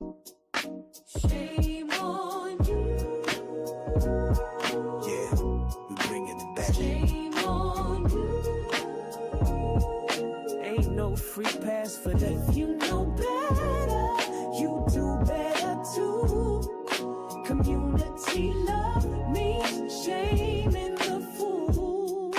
Shame on you. Yeah, we bringing it back. Shame on you. Ain't no free pass for that. If you know better, you do better too. Community love means shame in the fool.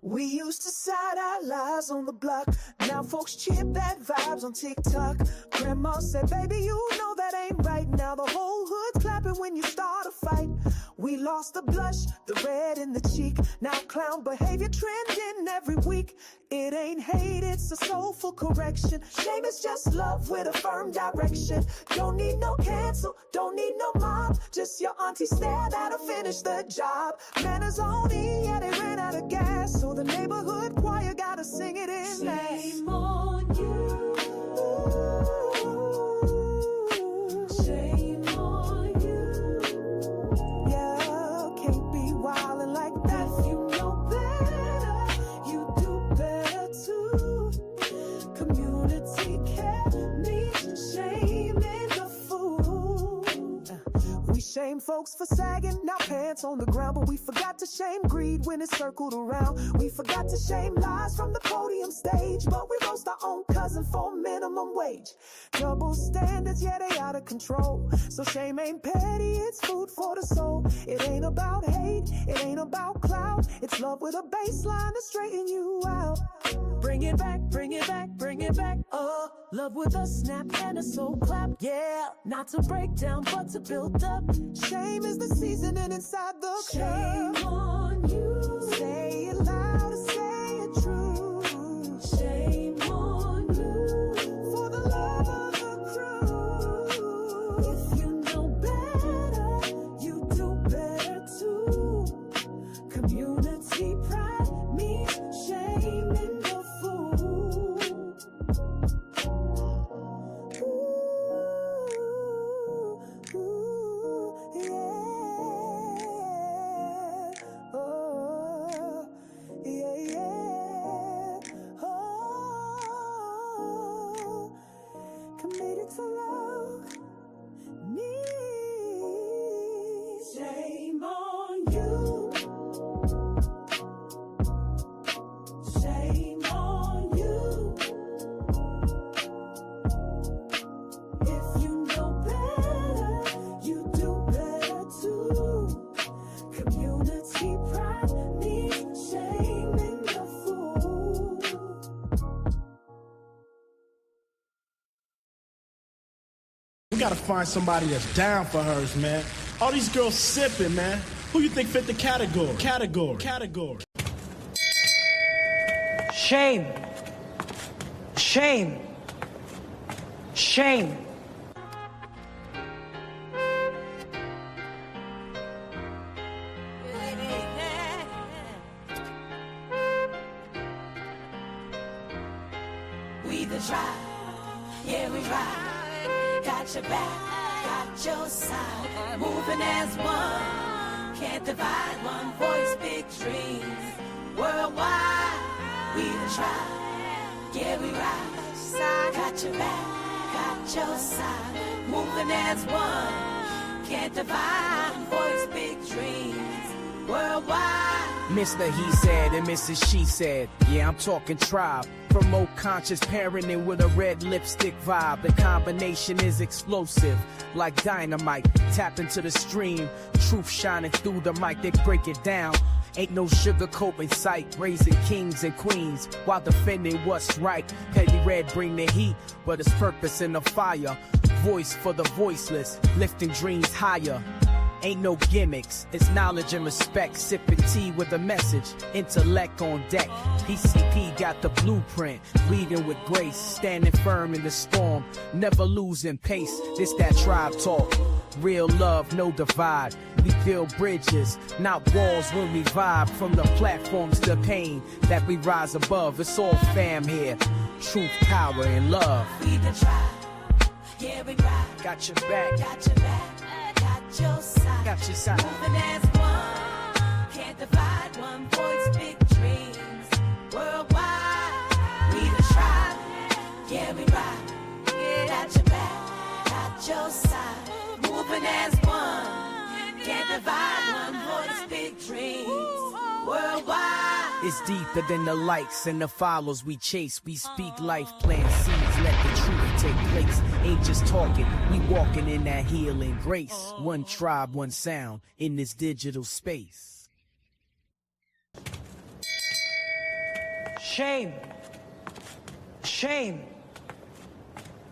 We used to side our lives on the block. Now folks cheer bad vibes on TikTok. Grandma said, baby, you know that ain't right. Now the whole hood's clapping when you start a fight. We lost the blush, the red in the cheek. Now clown behavior trending every week. It ain't hate, it's a soulful correction. Shame is just love with a firm direction. Don't need no cancel, don't need no mob. Just your auntie stare that'll finish the job. Manners on E, yeah, they ran out of gas. So the neighborhood choir gotta sing it in mass. Shame on you. Shame on you. Yeah, can't be wildin' like that. If you know better, you do better too. Community care means shame in the fool. We shame folks for sagging, now pants on the ground. But we forgot to shame greed when it circled around. We forgot to shame lies from the podium stage. But we roast our own cousin for minimum wage. Double standards, yeah, they out of control. So shame ain't petty, it's food for the soul. It ain't about hate, it ain't about clout. It's love with a baseline to straighten you out. Bring it back, bring it back, bring it back. Love with a snap and a soul clap. Yeah, not to break down, but to build up. Shame is the seasoning inside the cup. Shame on you. Say it loud and say it true. Shame on you. For the love of the crew. If you know better, you do better too. Community pride means shame in the fool. Ooh, yeah. Oh, yeah, yeah. Oh, committed to love me. Shame on you. Shame on you. If you know better, you do better too. Community pride means shame in the fool. We gotta find somebody that's down for hers, man. All these girls sipping, man. Who you think fit the category? Category. Shame. Shame. Shame. We the tribe, yeah we ride. Got your back, got your side. Moving as one, can't divide. One voice, big dreams. Worldwide, we the tribe, yeah we ride. Got your back, got your side. Moving as one, can't divide. One voice, big dreams. Worldwide. Mr. He said and Mrs. She said. Yeah, I'm talking tribe. Promote conscious parenting with a red lipstick vibe. The combination is explosive, like dynamite. Tap into the stream, truth shining through the mic. They break it down. Ain't no sugarcoat in sight. Raising kings and queens while defending what's right. Petty red bring the heat, but it's purpose in the fire. Voice for the voiceless, lifting dreams higher. Ain't no gimmicks, it's knowledge and respect. Sipping tea with a message, intellect on deck. PCP got the blueprint, leading with grace. Standing firm in the storm, never losing pace. This that tribe talk, real love, no divide. We build bridges, not walls when we vibe. From the platforms to pain that we rise above. It's all fam here, truth, power, and love. We the tribe, yeah we ride. Got your back, Got your back, got your side. got your side. Moving as one, can't divide. One voice, big dreams. Worldwide, we the tribe, yeah we ride. Got your back, got your side, moving as one. Can't divide one voice, big dreams, worldwide. It's deeper than the likes and the follows we chase. We speak life, plant seeds, let the truth take place. Ain't just talking, we walking in that healing grace. One tribe, one sound in this digital space. Shame. Shame.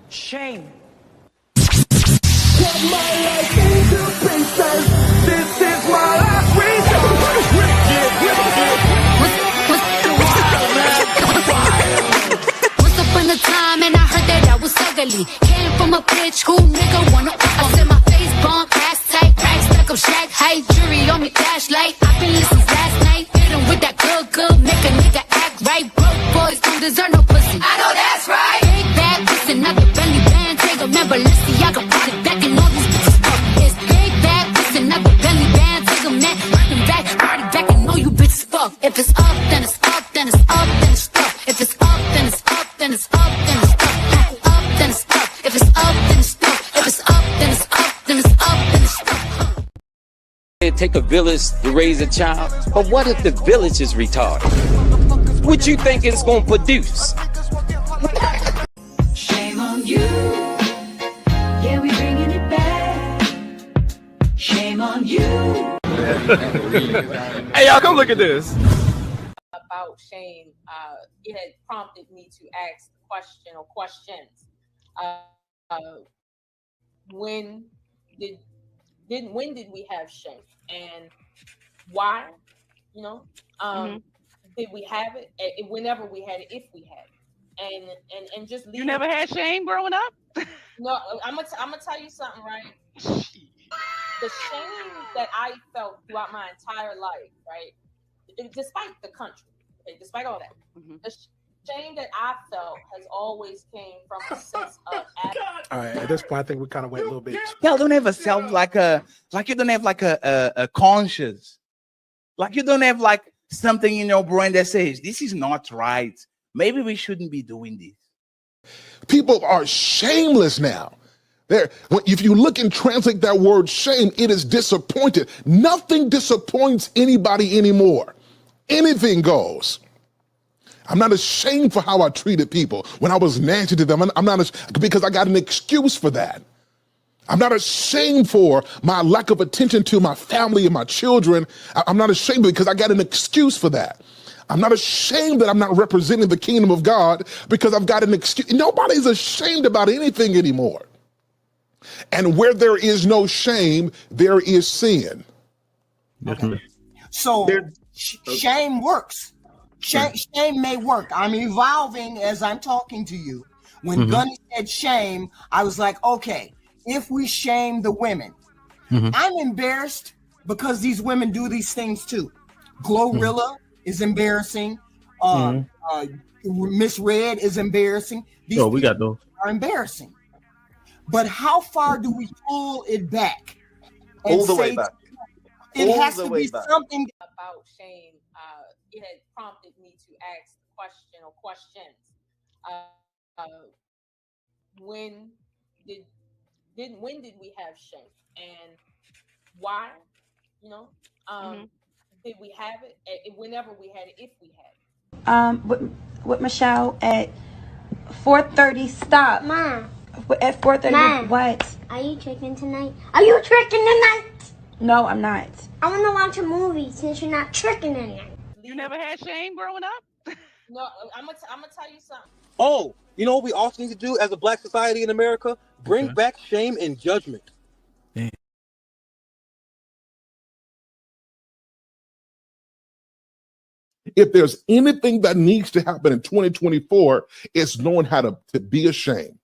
Shame. Put my life into pieces. This is my last Once upon a time and I heard that I was ugly. Came from a bitch who nigga wanna up. I said my face bump, ass tight, racks stuck up shack height, jury on me flashlight. I been listening last night, hit him with that good, make a nigga act right. Broke boys don't deserve no pussy. I know that's right. Big bad pussy, not the belly band. Take a member, let's see, I can put it back in all these bitches up. It's big bad pussy, not the belly band. Take a man, run him back, party back and know you bitches fuck. If it's up, then it's up, then it's up, then it's stuck. If it's up, then it's up, then it's up, then it's stuck. Up, then it's up. If it's up, then it's stuck. If it's up, then it's up, then it's up, then it's stuck. It take a village to raise a child, but what if the village is retarded? What you think it's gonna produce? Shame on you. Yeah, we bringing it back. Shame on you. Hey, y'all, come look at this. About shame, it had prompted me to ask the question or questions. When did we have shame, and why? You know, did we have it? Whenever we had it, if we had it, and just leave. You never had shame growing up? No, I'm gonna tell you something, right? The shame that I felt throughout my entire life, right, despite the country, okay, despite all that, the shame that I felt has always came from a sense of. All right, at this point, I think we kind of went a little bit. Y'all don't have a self you don't have like a conscience. Like you don't have like something in your brain that says, this is not right. Maybe we shouldn't be doing this. People are shameless now. If you look and translate that word shame, it is disappointed. Nothing disappoints anybody anymore. Anything goes. I'm not ashamed for how I treated people when I was nasty to them. I'm not because I got an excuse for that. I'm not ashamed for my lack of attention to my family and my children. I'm not ashamed because I got an excuse for that. I'm not ashamed that I'm not representing the kingdom of God because I've got an excuse. Nobody's ashamed about anything anymore. And where there is no shame, there is sin. Okay. So shame works. Shame may work. I'm evolving as I'm talking to you. When Gunny said shame, I was like, okay, if we shame the women, I'm embarrassed because these women do these things too. Glorilla is embarrassing. Miss Red is embarrassing. These we got those. are embarrassing. But how far do we pull it back? All the way back. It has to be something About shame, it had prompted me to ask the question or questions. When did we have shame, and why? You know, did we have it? Whenever we had it, if we had it. With Michelle at 4:30. Stop. Mom. At 4:30. Mom. What? Are you tricking tonight? Are you tricking tonight? No, I'm not. I want to watch a movie since you're not tricking tonight. You never had shame growing up? No, I'm gonna tell you something. Oh, you know what we also need to do as a black society in America? Bring back shame and judgment. If there's anything that needs to happen in 2024, it's knowing how to be ashamed.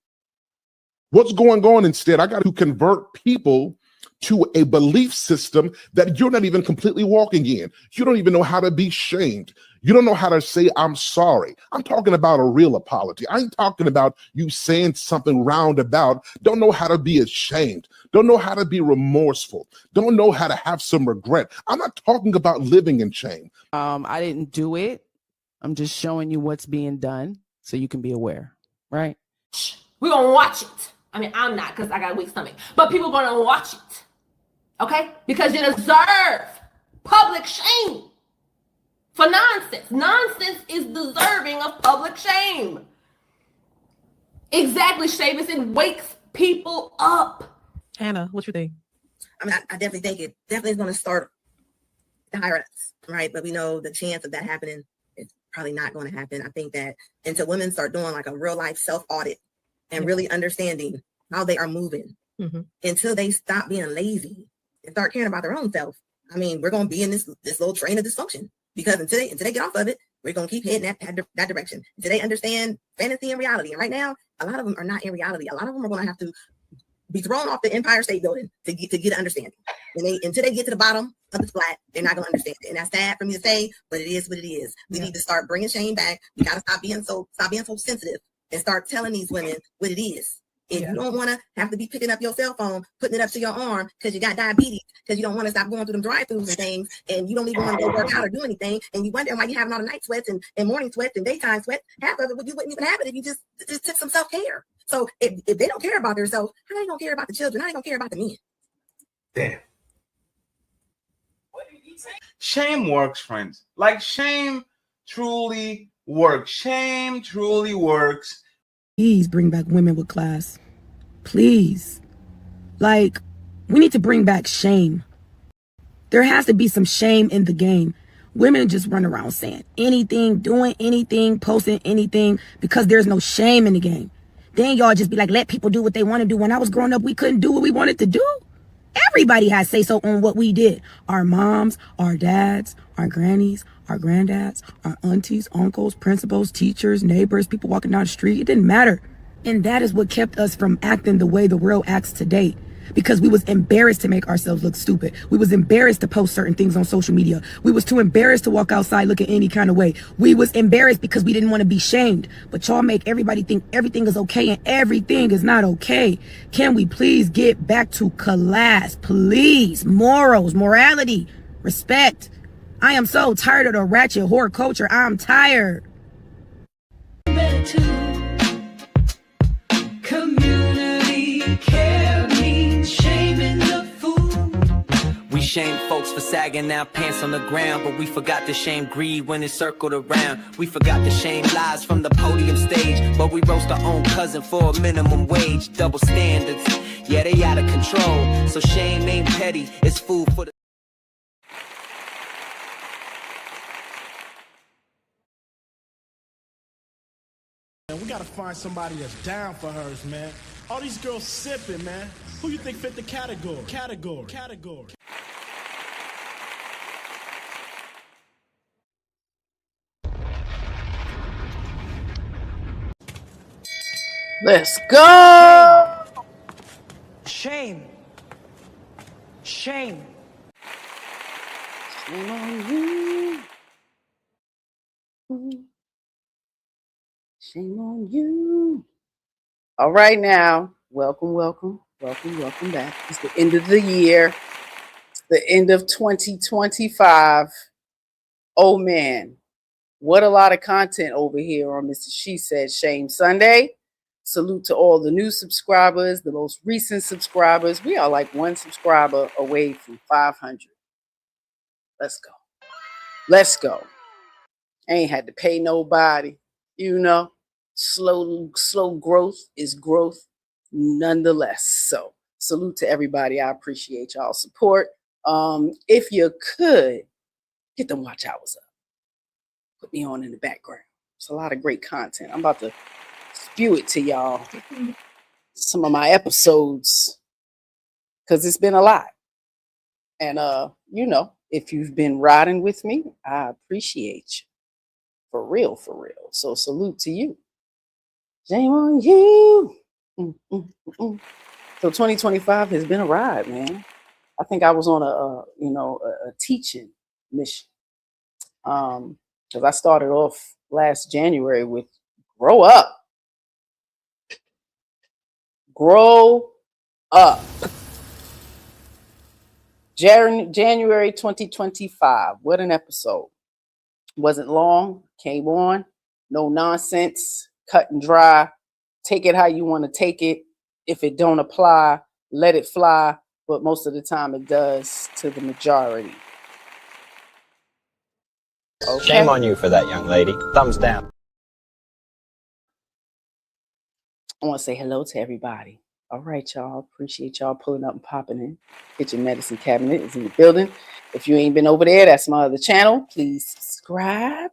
What's going on instead? I got to convert people to a belief system that you're not even completely walking in. You don't even know how to be shamed. You don't know how to say, I'm sorry. I'm talking about a real apology. I ain't talking about you saying something roundabout. Don't know how to be ashamed. Don't know how to be remorseful. Don't know how to have some regret. I'm not talking about living in shame. I didn't do it. I'm just showing you what's being done so you can be aware, right? We're going to watch it. I mean, I'm not because I got a weak stomach. But people are gonna watch it. Okay? Because you deserve public shame for nonsense. Nonsense is deserving of public shame. Exactly, Shavis. It wakes people up. Hannah, what you think? I mean, I definitely think it definitely is going to start the higher ups, right? But we know the chance of that happening is probably not going to happen. I think that until women start doing like a real life self audit and really understanding how they are moving, until they stop being lazy and start caring about their own self, I mean, we're going to be in this little train of dysfunction because until they get off of it, we're going to keep heading that direction. Until they understand fantasy and reality. And right now, a lot of them are not in reality. A lot of them are going to have to be thrown off the Empire State Building to get an understanding. Until they get to the bottom of the flat, they're not going to understand it. And that's sad for me to say, but it is what it is. We need to start bringing shame back. We got to stop being so sensitive and start telling these women what it is. If you don't want to have to be picking up your cell phone, putting it up to your arm because you got diabetes, because you don't want to stop going through them drive-thrus and things, and you don't even want to go work out or do anything, and you wonder why you're having all the night sweats and morning sweats and daytime sweats, half of it you wouldn't even have it if you just took some self-care. So if they don't care about themselves, how are they going to care about the children? How are they going to care about the men? Damn. Shame works, friends. Like, shame truly works. Shame truly works. Please bring back women with class. Please. Like, we need to bring back shame. There has to be some shame in the game. Women just run around saying anything, doing anything, posting anything because there's no shame in the game. Then y'all just be like, let people do what they want to do. When I was growing up, we couldn't do what we wanted to do. Everybody has say so on what we did. Our moms, our dads, our grannies, our granddads, our aunties, uncles, principals, teachers, neighbors, people walking down the street. It didn't matter. And that is what kept us from acting the way the world acts today. Because we was embarrassed to make ourselves look stupid. We was embarrassed to post certain things on social media. We was too embarrassed to walk outside looking any kind of way. We was embarrassed because we didn't want to be shamed. But y'all make everybody think everything is okay and everything is not okay. Can we please get back to class? Please. Morals, morality, respect. I am so tired of the ratchet whore culture. I'm tired. Community care means shaming the food. We shame folks for sagging our pants on the ground, but we forgot to shame greed when it circled around. We forgot to shame lies from the podium stage, but we roast our own cousin for a minimum wage. Double standards, yeah, they out of control. So shame ain't petty, it's food for the... We gotta find somebody that's down for hers, man. All these girls sipping, man. Who you think fit the category? Category. Let's go. Shame. Shame on you. Shame on you. All right now, welcome back. It's the end of the year. It's the end of 2025. Oh man, what a lot of content over here on Mrs.SheSaid Shame Sunday. Salute to all the new subscribers, the most recent subscribers. We are like one subscriber away from 500. Let's go. I ain't had to pay nobody, you know. Slow growth is growth nonetheless. So salute to everybody. I appreciate y'all's support. If you could get them watch hours up, put me on in the background. It's a lot of great content. I'm about to spew it to y'all, some of my episodes, because it's been a lot. And you know, if you've been riding with me, I appreciate you. For real. So salute to you. Shame on you. So 2025 has been a ride, man. I think I was on a teaching mission. Because I started off last January with grow up. Grow up. January 2025. What an episode. Wasn't long. Came on. No nonsense. Cut and dry. Take it how you want to take it. If it don't apply, let it fly. But most of the time it does to the majority. Okay. Shame on you for that, young lady. Thumbs down. I want to say hello to everybody. All right, y'all. Appreciate y'all pulling up and popping in. Kitchen Medicine Cabinet is in the building. If you ain't been over there, that's my other channel. Please subscribe.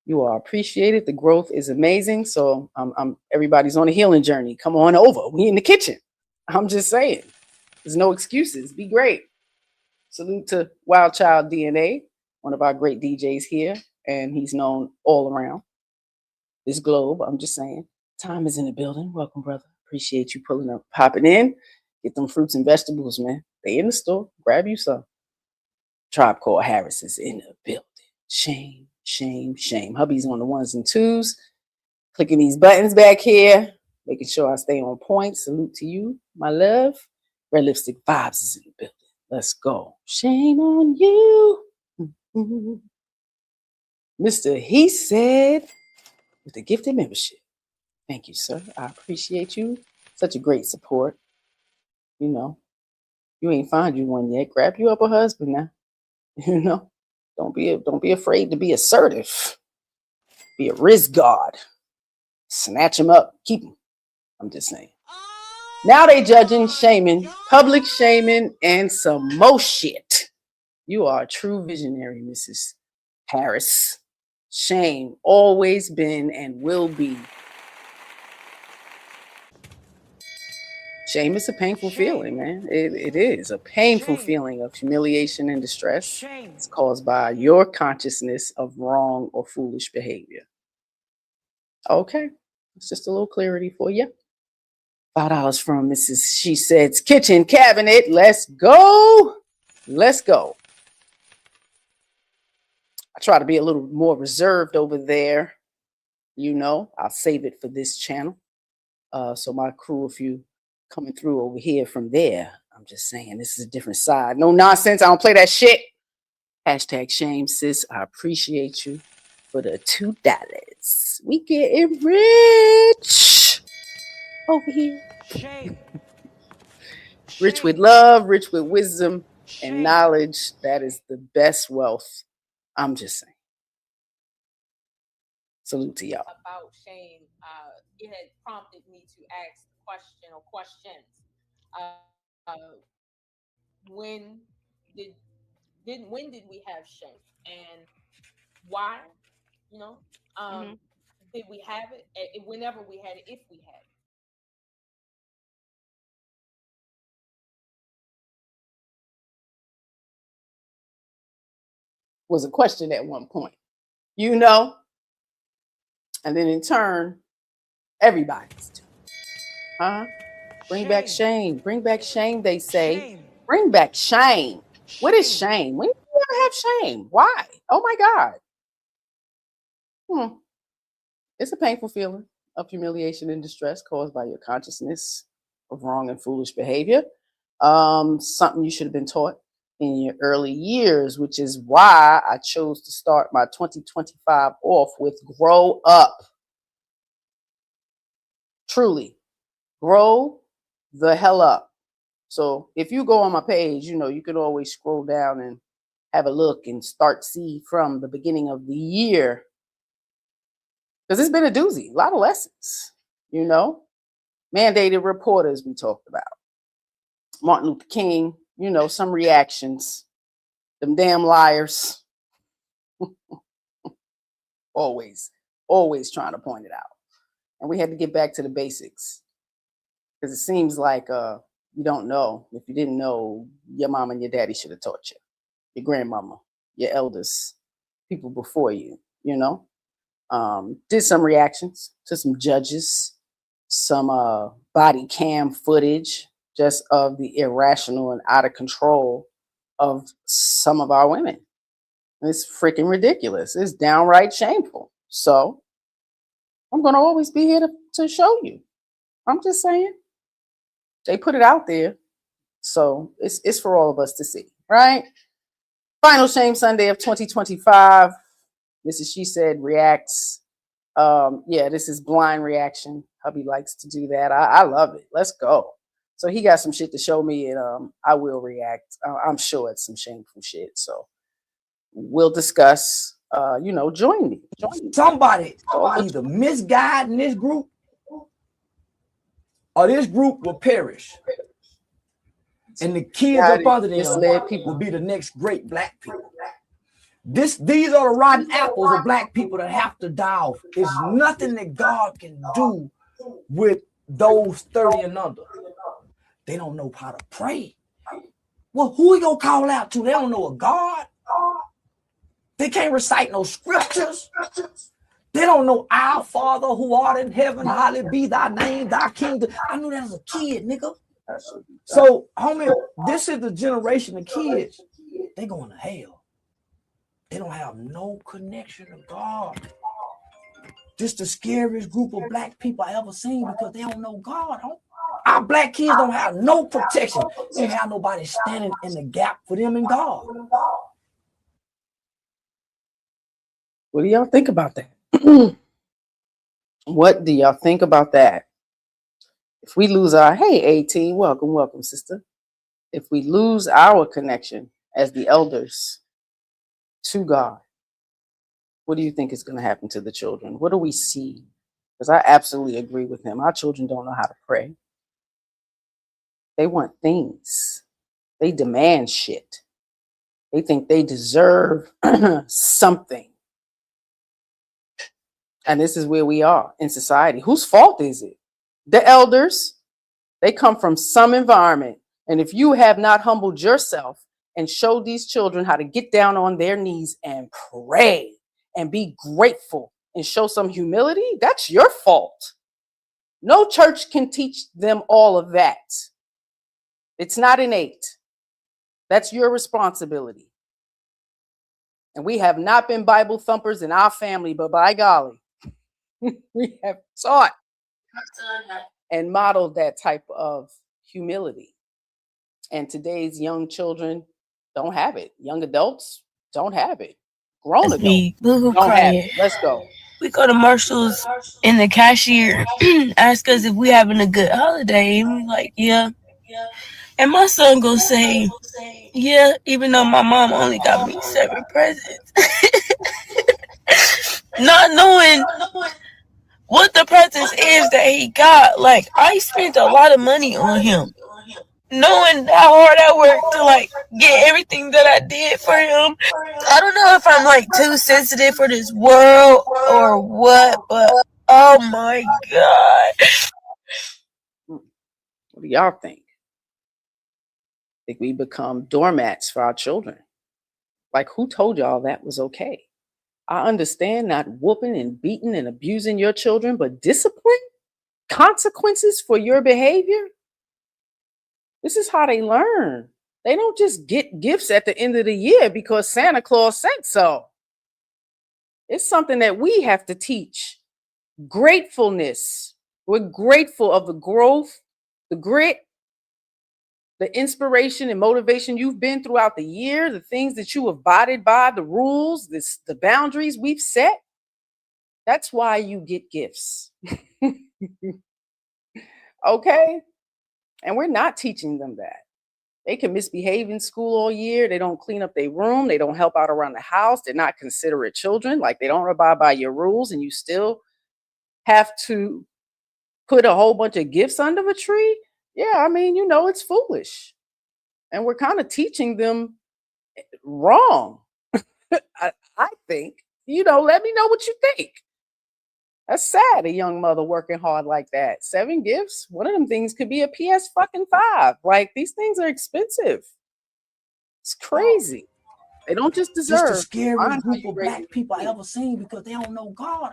You are appreciated. The growth is amazing. So everybody's on a healing journey. Come on over. We in the kitchen. I'm just saying. There's no excuses. Be great. Salute to Wild Child DNA, one of our great DJs here, and he's known all around this globe. I'm just saying. Time is in the building. Welcome, brother. Appreciate you pulling up, popping in. Get them fruits and vegetables, man. They in the store. Grab you some. Tribe Called Harris is in the building. Shame, shame, shame. Hubby's on the ones and twos. Clicking these buttons back here. Making sure I stay on point. Salute to you, my love. Red Lipstick Vibes is in the building. Let's go. Shame on you. Mr. He Said with the gifted membership. Thank you, sir. I appreciate you. Such a great support. You know, you ain't found you one yet. Grab you up a husband now. You know, don't be afraid to be assertive. Be a risk guard. Snatch him up. Keep him. I'm just saying. Now they judging, shaming, public shaming, and some more shit. You are a true visionary, Mrs. Harris. Shame always been and will be. Shame is a painful feeling, man. It is a painful feeling of humiliation and distress. It's caused by your consciousness of wrong or foolish behavior. Okay, it's just a little clarity for you. $5 from MrsSheSaid's kitchen cabinet. Let's go. Let's go. I try to be a little more reserved over there. You know, I'll save it for this channel. So my crew, if you coming through over here from there, I'm just saying this is a different side. No nonsense. I don't play that shit. Hashtag shame, sis. I appreciate you for the $2. We getting rich over here. Shame. Rich with love, rich with wisdom and knowledge. That is the best wealth. I'm just saying. Salute to y'all. About shame, it had prompted me to ask the question or questions. When did we have shame, and why? You know, did we have it? Whenever we had it, if we had it. Was a question at one point, you know, and then in turn, everybody's doing. Bring back shame. Bring back shame, they say. Shame. Bring back shame. What is shame? When do you ever have shame? Why? Oh my God. It's a painful feeling of humiliation and distress caused by your consciousness of wrong and foolish behavior. Something you should have been taught in your early years, which is why I chose to start my 2025 off with grow up. Truly, grow the hell up. So if you go on my page, you know, you can always scroll down and have a look and see from the beginning of the year. Because it's been a doozy, a lot of lessons, you know. Mandated reporters we talked about. Martin Luther King, you know, some reactions. Them damn liars. always trying to point it out. And we had to get back to the basics. Because it seems like you don't know. If you didn't know, your mom and your daddy should have taught you. Your grandmama, your elders, people before you, you know. Did some reactions to some judges, some body cam footage just of the irrational and out of control of some of our women. It's freaking ridiculous. It's downright shameful. So I'm going to always be here to show you. I'm just saying. They put it out there. So it's for all of us to see, right? Final Shame Sunday of 2025. MrsSheSaid reacts Yeah, this is blind reaction. Hubby likes to do that. I love it. Let's go. So he got some shit to show me, and I will react. I'm sure it's some shameful shit. So we'll discuss. Join me. Somebody either misguiding this group, or this group will perish. And the kids up under them will be the next great black people. These are the rotten apples of black people that have to die off. It's nothing that God can do with those 30 and under. They don't know how to pray. Well, who we gonna call out to? They don't know a God. They can't recite no scriptures. They don't know our Father who art in heaven, hallowed be thy name, thy kingdom. I knew that as a kid, nigga. So, homie, this is the generation of kids. They going to hell. They don't have no connection to God. This the scariest group of black people I ever seen because they don't know God. Our black kids don't have no protection. They don't have nobody standing in the gap for them and God. What do y'all think about that? What do y'all think about that? If we lose our, hey, 18, welcome, sister. If we lose our connection as the elders to God, what do you think is going to happen to the children? What do we see? Because I absolutely agree with him. Our children don't know how to pray. They want things. They demand shit. They think they deserve something. And this is where we are in society. Whose fault is it? The elders. They come from some environment. And if you have not humbled yourself and showed these children how to get down on their knees and pray and be grateful and show some humility, that's your fault. No church can teach them all of that. It's not innate. That's your responsibility. And we have not been Bible thumpers in our family, but by golly, we have taught and modeled that type of humility. And today's young children don't have it. Young adults don't have it. Grown adults don't have it. Let's go. We go to Marshall's and the cashier ask us if we having a good holiday. And we like, yeah. And my son gonna say, yeah, even though my mom only got me 7 presents. Not knowing what the presents is that he got. Like, I spent a lot of money on him. Knowing how hard I worked to like get everything that I did for him. I don't know if I'm like too sensitive for this world or what, but oh my God. What do y'all think? Think we become doormats for our children? Like, who told y'all that was okay? I understand not whooping and beating and abusing your children, but discipline? Consequences for your behavior? This is how they learn. They don't just get gifts at the end of the year because Santa Claus said so. It's something that we have to teach. Gratefulness. We're grateful of the growth, the grit, the inspiration and motivation you've been throughout the year, the things that you have abided by, the rules, the boundaries we've set. That's why you get gifts. Okay? And we're not teaching them that. They can misbehave in school all year. They don't clean up their room. They don't help out around the house. They're not considerate children. Like, they don't abide by your rules, and you still have to put a whole bunch of gifts under the tree. Yeah, I mean, it's foolish. And we're kind of teaching them wrong. I think. Let me know what you think. That's sad, a young mother working hard like that. 7 gifts? One of them things could be a PS5. Like, these things are expensive. It's crazy. They don't just deserve. It's the scariest group of black people I ever seen because they don't know God.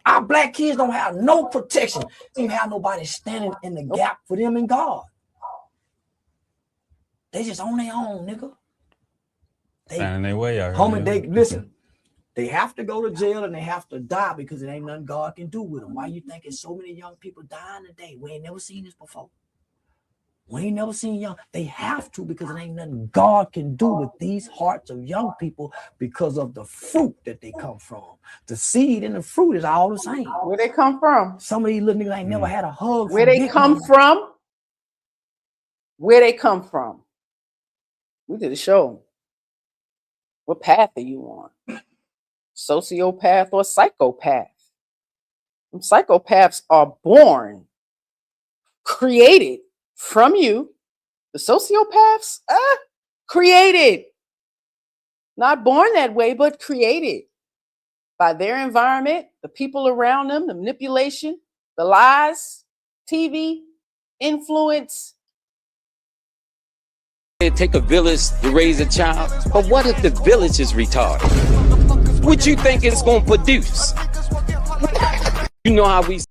Our black kids don't have no protection. They don't have nobody standing in the gap for them and God. They just on their own, nigga. Finding their way out. Homie, listen. They have to go to jail and they have to die because it ain't nothing God can do with them. Why you think there's so many young people dying today? We ain't never seen this before. We ain't never seen young. They have to, because it ain't nothing God can do with these hearts of young people because of the fruit that they come from. The seed and the fruit is all the same. Where they come from? Some of these little niggas ain't never had a hug. Where they come from? Where they come from? We did a show. What path are you on? Sociopath or psychopath? Them psychopaths are born, created from you. The sociopaths, created. Not born that way, but created by their environment, the people around them, the manipulation, the lies, TV, influence. It take a village to raise a child, but what if the village is retarded? What you think it's gonna produce? You know how we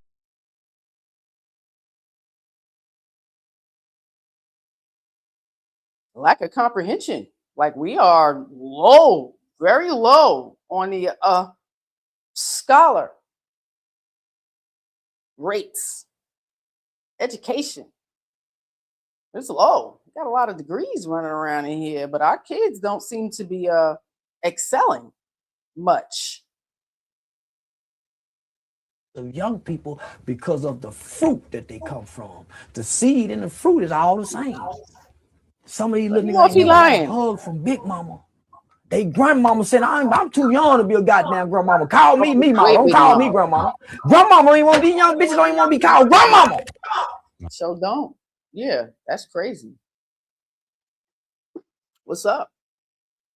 lack of comprehension. Like, we are low, very low on the scholar rates. Education, it's low. Got a lot of degrees running around in here, but our kids don't seem to be excelling much. The young people, because of the fruit that they come from. The seed and the fruit is all the same. Some of these little niggas ain't never had a hug from Big Mama. They grandmama said, I'm too young to be a goddamn grandmama. Call me mama. Don't call me grandmama. Grandmama don't even want to be young bitches, don't even want to be called grandmama. So don't. Yeah, that's crazy. What's up?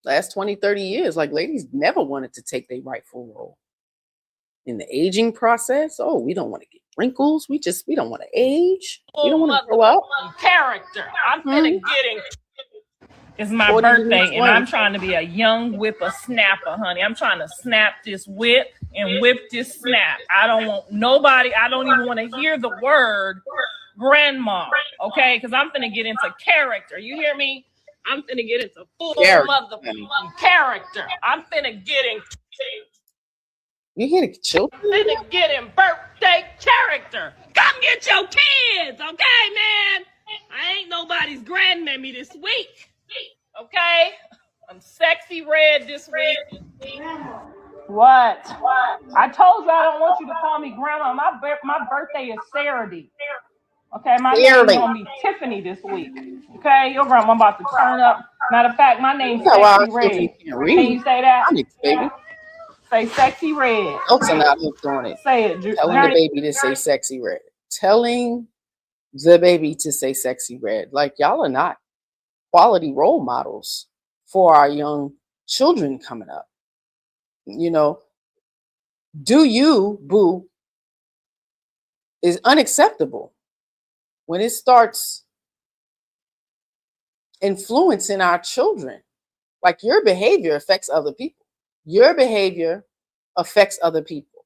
Last 20, 30 years, like, ladies never wanted to take their rightful role. In the aging process, oh, we don't want to get wrinkles. We don't want to age. We don't want to grow up. Character. I'm finna getting. It's my birthday, and I'm trying to be a young whippersnapper, honey. I'm trying to snap this whip and whip this snap. I don't want nobody. I don't even want to hear the word grandma, okay? Because I'm finna get into character. You hear me? I'm finna get into full motherfucking character. I'm finna get in. You hear the children? Finna get in birthday character. Come get your kids, okay, man? I ain't nobody's grandmammy this week, okay? I'm sexy red this week. What? I told you I don't want you to call me grandma. My birthday is Saturday. Okay, my name's gonna be Tiffany this week. Okay, your grandma about to turn up. Matter of fact, my name's Sexy Red. Can you say that? Baby. Say Sexy Red. Folks are not hooked on it. Say it. Telling the baby to say Sexy Red. Telling the baby to say Sexy Red. Like, y'all are not quality role models for our young children coming up. You know, do you, boo, is unacceptable when it starts influencing our children. Like, your behavior affects other people. Your behavior affects other people.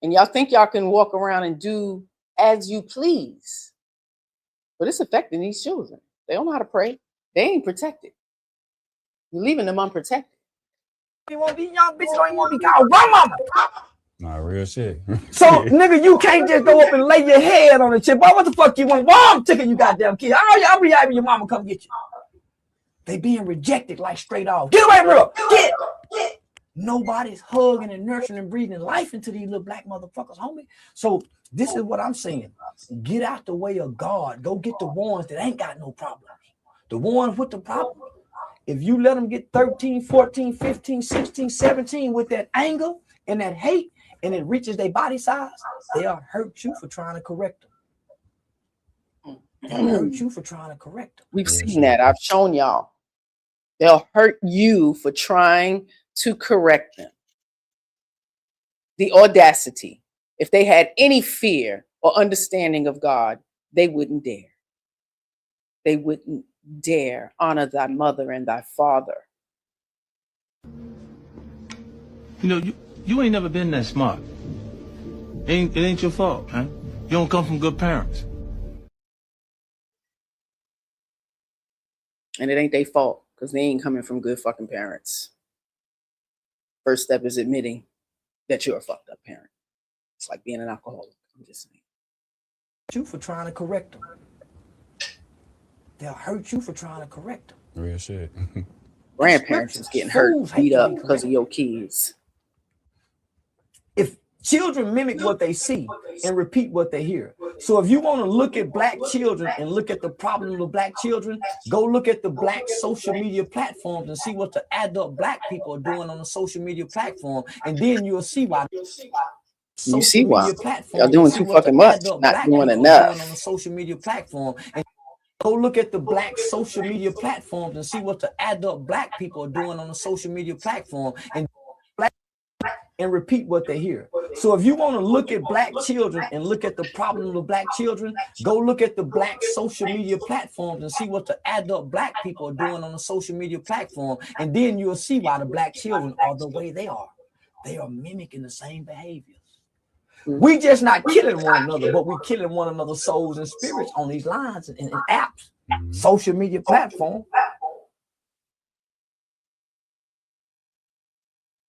And y'all think y'all can walk around and do as you please. But it's affecting these children. They don't know how to pray. They ain't protected. You're leaving them unprotected. You want to be young bitches, don't even want to be called grandmama. Nah, real shit. So, nigga, you can't just go up and lay your head on the chip. Boy, what the fuck you want? Boy, I'm taking you goddamn kid. I'll be having your mama come get you. They being rejected like straight off. Get away, bro. Get. Nobody's hugging and nurturing and breathing life into these little black motherfuckers, homie. So this is what I'm saying. Get out the way of God. Go get the ones that ain't got no problems. The ones with the problem. If you let them get 13, 14, 15, 16, 17 with that anger and that hate, and it reaches their body size, they'll hurt you for trying to correct them. They'll hurt you for trying to correct them. We've seen that. I've shown y'all. They'll hurt you for trying to correct them. The audacity. If they had any fear or understanding of God, they wouldn't dare. They wouldn't dare honor thy mother and thy father. You know, you ain't never been that smart. It ain't your fault, man. You don't come from good parents. And it ain't their fault, because they ain't coming from good fucking parents. First step is admitting that you're a fucked up parent. It's like being an alcoholic. I'm just saying. You for trying to correct them. they'll hurt you for trying to correct them. Real shit. Grandparents is getting hurt, beat up because of your kids. If children mimic what they see and repeat what they hear. So if you want to look at black children and look at the problem of black children, go look at the black social media platforms and see what the adult black people are doing on the social media platform. And then you'll see why. You see why. Y'all doing too fucking much, not doing enough. On the social media platform. And go look at the black social media platforms and see what the adult black people are doing on the social media platform. And repeat what they hear. So if you want to look at black children and look at the problem of black children, go look at the black social media platforms and see what the adult black people are doing on the social media platform. And then you'll see why the black children are the way they are. They are mimicking the same behaviors. We just not killing one another, but we're killing one another's souls and spirits on these lines and apps, social media platform.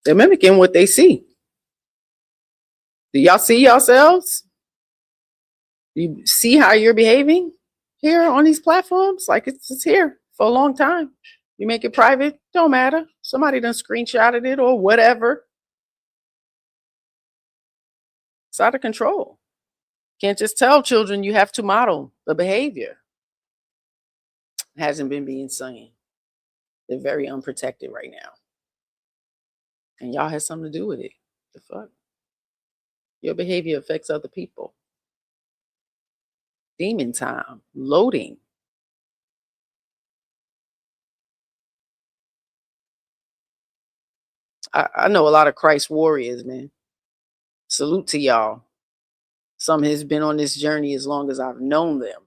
They're mimicking what they see. Do y'all see yourselves? You see how you're behaving here on these platforms? Like it's here for a long time. You make it private, don't matter. Somebody done screenshotted it or whatever. It's out of control. Can't just tell children you have to model the behavior. It hasn't been being seen. They're very unprotected right now. And y'all had something to do with it. The fuck? Your behavior affects other people. Demon time. Loading. I know a lot of Christ warriors, man. Salute to y'all. Some has been on this journey as long as I've known them.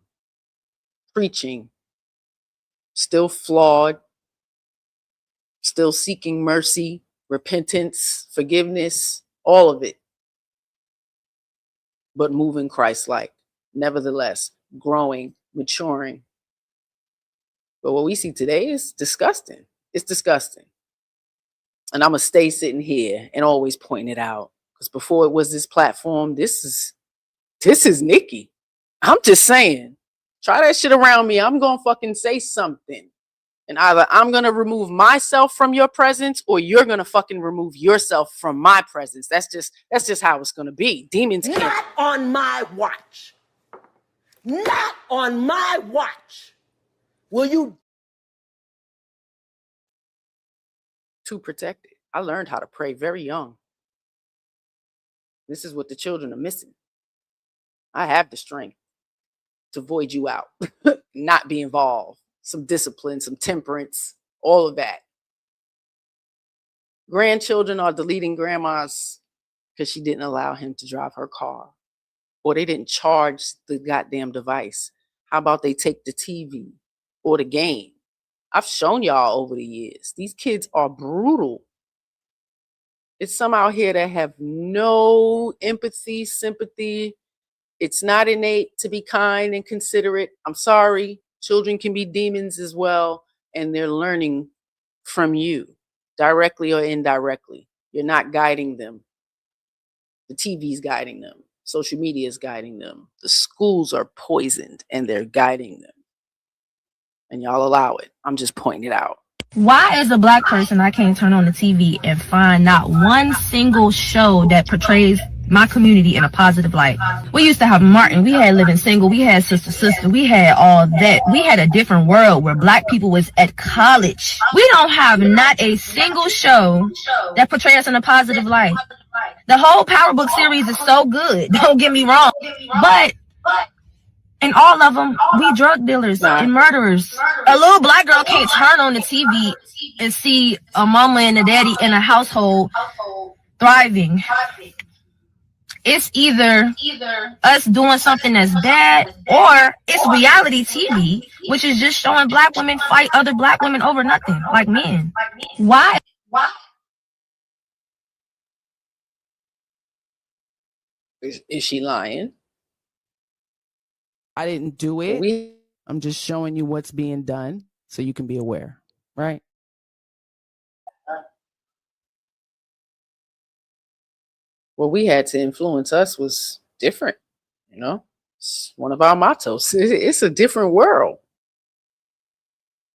Preaching. Still flawed. Still seeking mercy. Repentance, forgiveness, all of it, but moving Christ-like, nevertheless, growing, maturing. But what we see today is disgusting. It's disgusting. And I'm going to stay sitting here and always point it out. Because before it was this platform, this is Nikki. I'm just saying, try that shit around me. I'm going to fucking say something. And either I'm going to remove myself from your presence or you're going to fucking remove yourself from my presence. That's just how it's going to be. Demons can't. Not on my watch. Not on my watch. Will you? Too protected. I learned how to pray very young. This is what the children are missing. I have the strength to void you out, not be involved. Some discipline, some temperance, all of that. Grandchildren are deleting grandmas because she didn't allow him to drive her car. Or they didn't charge the goddamn device. How about they take the TV or the game? I've shown y'all over the years. These kids are brutal. It's some out here that have no empathy, sympathy. It's not innate to be kind and considerate. I'm sorry. Children can be demons as well, and they're learning from you, directly or indirectly. You're not guiding them. The TV's guiding them. Social media is guiding them. The schools are poisoned, and they're guiding them. And y'all allow it. I'm just pointing it out. Why, as a black person, I can't turn on the TV and find not one single show that portrays my community in a positive light? We used to have Martin, we had Living Single, we had Sister, we had all that. We had a different world where black people was at college. We don't have not a single show that portrays us in a positive light. The whole Power Book series is so good, don't get me wrong, but in all of them, we drug dealers and murderers. A little black girl can't turn on the TV and see a mama and a daddy in a household thriving. It's either us doing something that's bad or it's reality TV, which is just showing black women fight other black women over nothing, like men. Why? Is she lying? I didn't do it. I'm just showing you what's being done so you can be aware, right? What we had to influence us was different, you know? It's one of our mottos. It's a different world.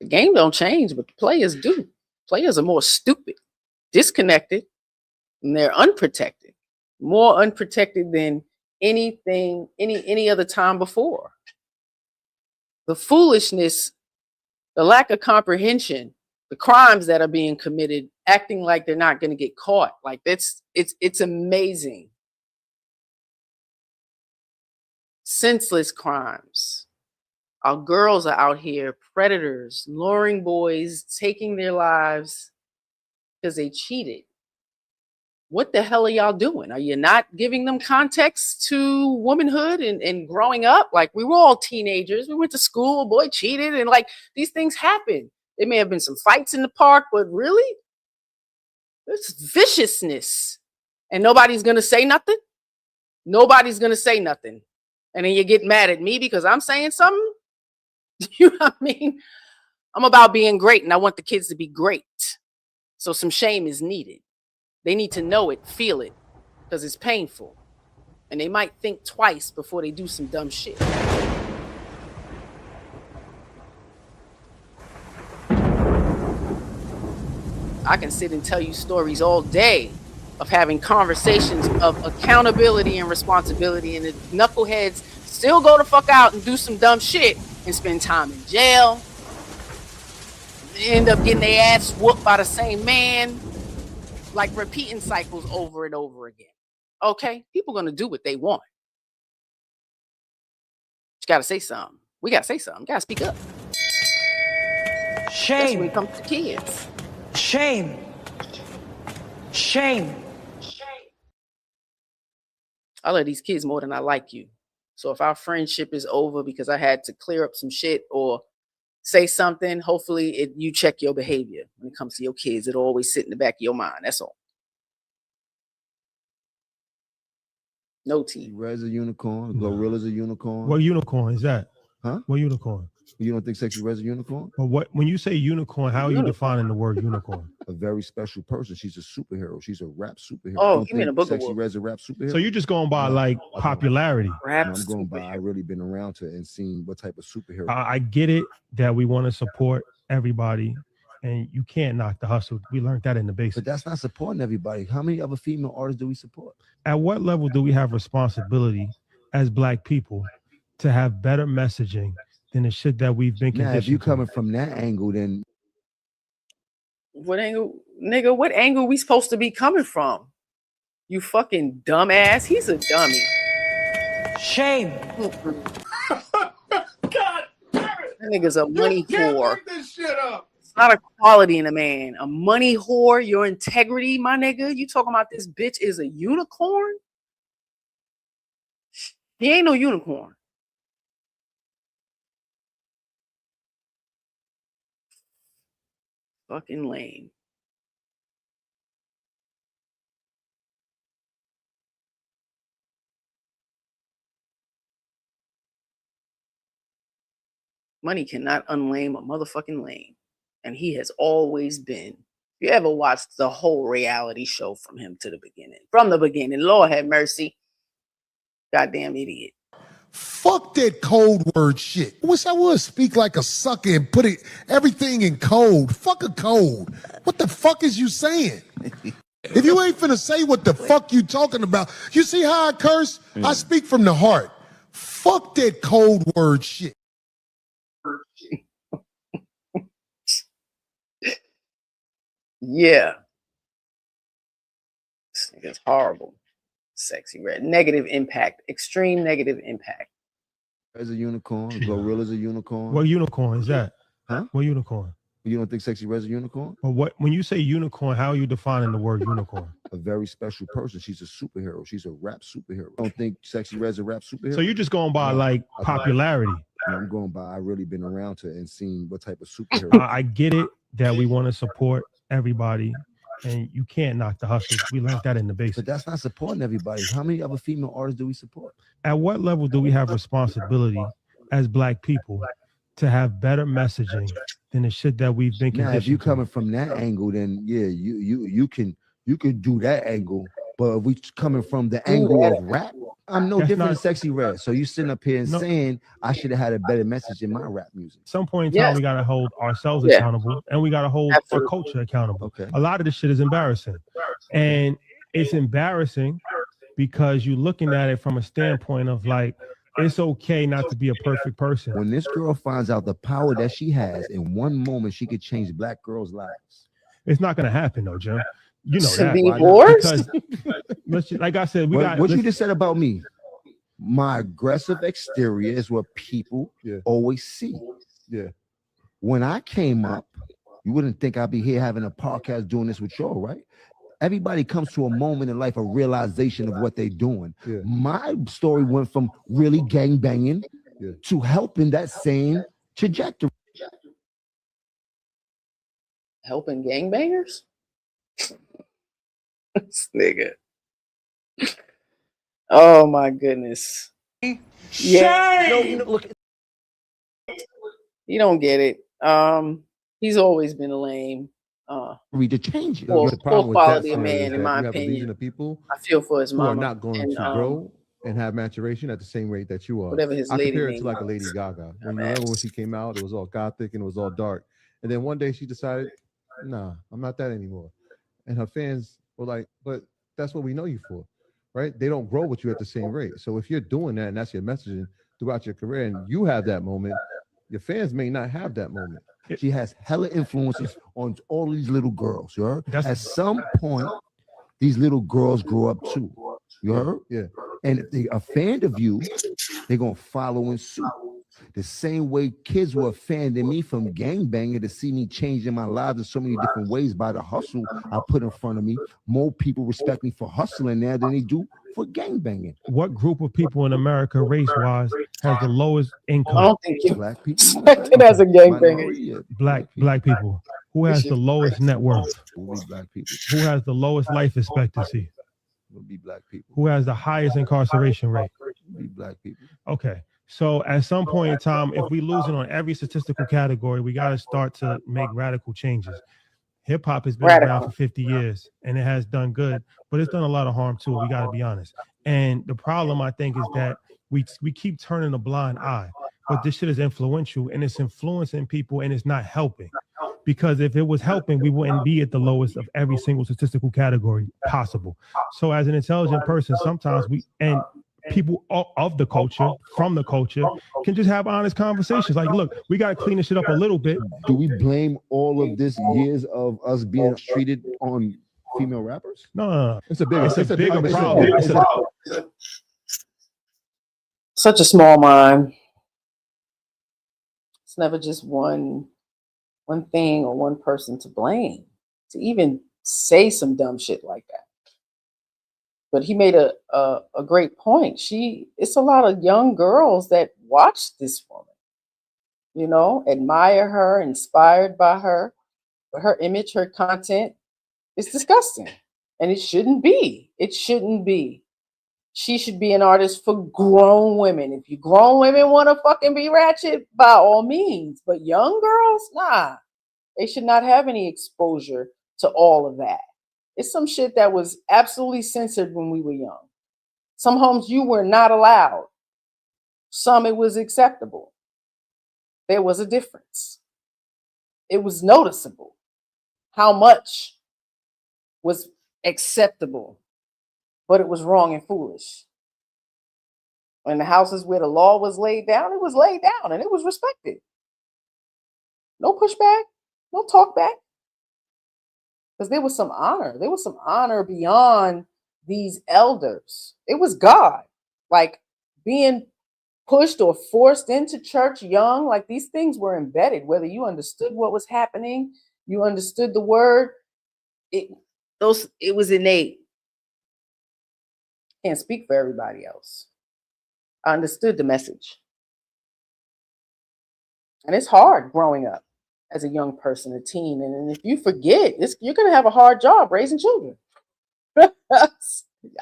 The game don't change, but the players do. Players are more stupid, disconnected, and they're unprotected. More unprotected than anything, any other time before. The foolishness, the lack of comprehension, the crimes that are being committed, acting like they're not going to get caught. Like it's amazing. Senseless crimes. Our girls are out here, predators, luring boys, taking their lives because they cheated. What the hell are y'all doing? Are you not giving them context to womanhood and growing up? Like, we were all teenagers. We went to school, a boy cheated, and like, these things happen. There may have been some fights in the park, but really? There's viciousness. And nobody's going to say nothing? Nobody's going to say nothing. And then you get mad at me because I'm saying something? You know what I mean? I'm about being great, and I want the kids to be great. So some shame is needed. They need to know it, feel it, because it's painful. And they might think twice before they do some dumb shit. I can sit and tell you stories all day of having conversations of accountability and responsibility, and the knuckleheads still go the fuck out and do some dumb shit and spend time in jail. They end up getting their ass whooped by the same man. Like repeating cycles over and over again. Okay? People are going to do what they want. You got to say something. We got to say something. You got to speak up. Shame. That's when it comes to kids. Shame. Shame. I love these kids more than I like you. So if our friendship is over because I had to clear up some shit or say something, hopefully you check your behavior when it comes to your kids. It'll always sit in the back of your mind. That's all. No tea. Red's a unicorn. Gorilla's a unicorn. What unicorn is that? Huh? What unicorn? You don't think Sexy Red's a unicorn? But what, when you say unicorn, how are you defining the word unicorn? A very special person. She's a superhero. She's a rap superhero. Oh, you mean a book Sexy Red's a rap superhero? So you're just going by like popularity. I'm going by. I've really been around her and seen what type of superhero. I get it that we want to support everybody, and you can't knock the hustle. We learned that in the basics. But that's not supporting everybody. How many other female artists do we support? At what level do we have responsibility as Black people to have better messaging than the shit that we've been conditioned? Now, if you coming from that angle, then what angle, nigga? What angle we supposed to be coming from? You fucking dumbass. He's a dummy. Shame. God damn it. That nigga's a money whore. Make this shit up. It's not a quality in a man. A money whore. Your integrity, my nigga. You talking about this bitch is a unicorn? He ain't no unicorn. Fucking lame. Money cannot unlame a motherfucking lame. And he has always been. If you ever watched the whole reality show from him to the beginning, from the beginning, Lord have mercy. Goddamn idiot. Fuck that code word shit. Wish I would speak like a sucker and put everything in code. Fuck a code. What the fuck is you saying? If you ain't finna say what the fuck you talking about, you see how I curse? I speak from the heart. Fuck that code word shit. Yeah. This nigga's horrible. Sexy Red. Negative impact. Extreme negative impact. Red's a unicorn. Gorilla's a unicorn. What unicorn is that? Huh? What unicorn? You don't think Sexy Red's a unicorn? But what, when you say unicorn, how are you defining the word unicorn? A very special person. She's a superhero. She's a rap superhero. I don't think Sexy Red's a rap superhero. So you're just going by like popularity. I'm going by. I've really been around her and seen what type of superhero. I get it that we want to support everybody, and you can't knock the hustle. We learned that in the basics. But that's not supporting everybody. How many other female artists do we support? At what level do we have responsibility as Black people to have better messaging than the shit that we've been conditioned? Now, if you coming from that angle, then yeah, you can do that angle But if we coming from the angle of rap, I'm no different than Sexy Red. So you sitting up here and saying I should have had a better message in my rap music. Some point in time, we gotta hold ourselves accountable, and we gotta hold our culture accountable. Okay. A lot of this shit is embarrassing, and it's embarrassing because you're looking at it from a standpoint of like, it's okay not to be a perfect person. When this girl finds out the power that she has, in one moment she could change black girls' lives. It's not gonna happen though, Jim. You know that. Because, like I said, what you just said about me. My aggressive exterior is what people always see. Yeah. When I came up, you wouldn't think I'd be here having a podcast doing this with y'all, right? Everybody comes to a moment in life, a realization of what they're doing. Yeah. My story went from really gang banging to helping that same trajectory. Helping gangbangers? This nigga. Oh my goodness. Yeah. No, look. You don't get it. He's always been lame. Read the changes. Poor quality of scenario man, is in that my you have a legion opinion. of people I feel for his who mama. are not going to grow and have maturation at the same rate that you are. Whatever his I lady compare it name to like a was. Lady Gaga. When you remember when she came out, it was all gothic and it was all dark. And then one day she decided, nah, I'm not that anymore. And her fans were like, but that's what we know you for, right? They don't grow with you at the same rate. So if you're doing that and that's your messaging throughout your career and you have that moment, your fans may not have that moment. She has hella influences on all these little girls. You heard? At some point, these little girls grow up too. You heard? Yeah. And if they are a fan of you, they're gonna follow in suit. The same way kids were a fan of me from gangbanging to see me changing my lives in so many different ways by the hustle I put in front of me. More people respect me for hustling now than they do for gangbanging. What group of people in America, race-wise, has the lowest income? I don't think you black people it as a gangbanger. Black people. Who has the lowest net worth? Will be black people. Who has the lowest life expectancy? Will be black people. Who has the highest incarceration rate? Will be black people. Okay. So at some point in time, if we losing on every statistical category, we got to start to make radical changes. Hip hop has been around for 50 years and it has done good, but it's done a lot of harm too. We got to be honest. And the problem, I think, is that we keep turning a blind eye, but this shit is influential and it's influencing people and it's not helping. Because if it was helping, we wouldn't be at the lowest of every single statistical category possible. So as an intelligent person, sometimes people of the culture, from the culture, can just have honest conversations. Like, look, we got to clean this shit up a little bit. Do we blame all of this years of us being treated on female rappers? No. It's a bigger problem. Such a small mind. It's never just one thing or one person to blame. To even say some dumb shit like that. But he made a great point. It's a lot of young girls that watch this woman, admire her, inspired by her, but her image, her content is disgusting. And it shouldn't be. It shouldn't be. She should be an artist for grown women. If you grown women want to fucking be ratchet, by all means. But young girls, nah. They should not have any exposure to all of that. It's some shit that was absolutely censored when we were young. Some homes you were not allowed. Some it was acceptable. There was a difference. It was noticeable how much was acceptable, but it was wrong and foolish. In the houses where the law was laid down, it was laid down and it was respected. No pushback, no talk back. Because there was some honor. There was some honor beyond these elders. It was God. Like being pushed or forced into church young, like these things were embedded, whether you understood what was happening, you understood the word, it was innate. Can't speak for everybody else. I understood the message. And it's hard growing up as a young person, a teen. And if you forget, you're going to have a hard job raising children.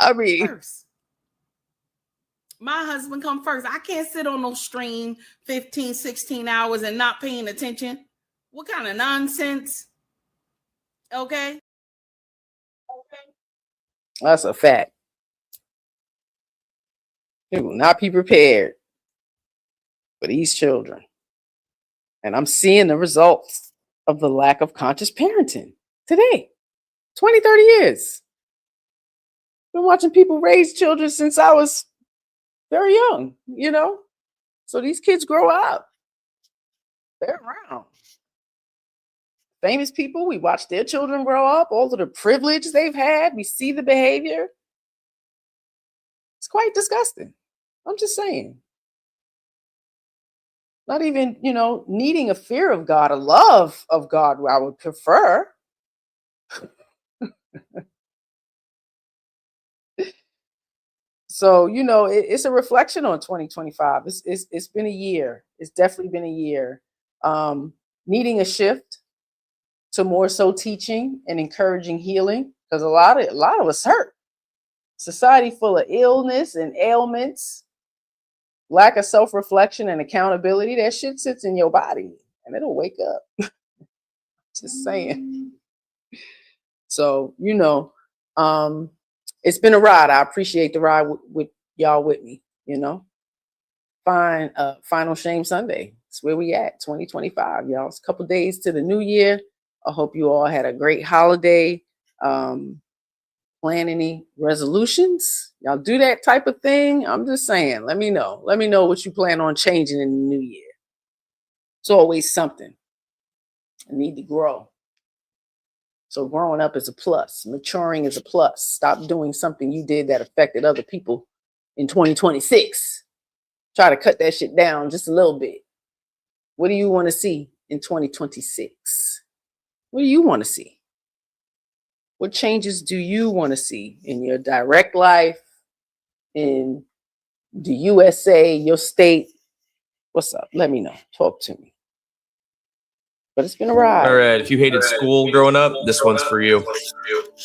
I mean, first. My husband come first. I can't sit on no stream 15, 16 hours and not paying attention. What kind of nonsense? Okay. That's a fact. They will not be prepared for these children. And I'm seeing the results of the lack of conscious parenting today. 20, 30 years. Been watching people raise children since I was very young, you know? So these kids grow up. They're around. Famous people, we watch their children grow up, all of the privilege they've had. We see the behavior. It's quite disgusting. I'm just saying. Not even, you know, needing a fear of God, a love of God, I would prefer. So, you know, it's a reflection on 2025. It's been a year. It's definitely been a year. Needing a shift to more so teaching and encouraging healing, because a lot of us hurt. Society full of illness and ailments, lack of self-reflection and accountability. That shit sits in your body and it'll wake up. Just saying. So, you know, it's been a ride. I appreciate the ride with y'all with me, you know. Final Shame Sunday. It's where we at, 2025, y'all. It's a couple days to the new year. I hope you all had a great holiday. Plan any resolutions? Y'all do that type of thing? I'm just saying, let me know. Let me know what you plan on changing in the new year. It's always something. I need to grow. So growing up is a plus. Maturing is a plus. Stop doing something you did that affected other people in 2026. Try to cut that shit down just a little bit. What do you want to see in 2026? What do you want to see? What changes do you want to see in your direct life, in the USA, your state? What's up? Let me know. Talk to me. But it's been a ride. All right, if you hated school growing up, this one's for you.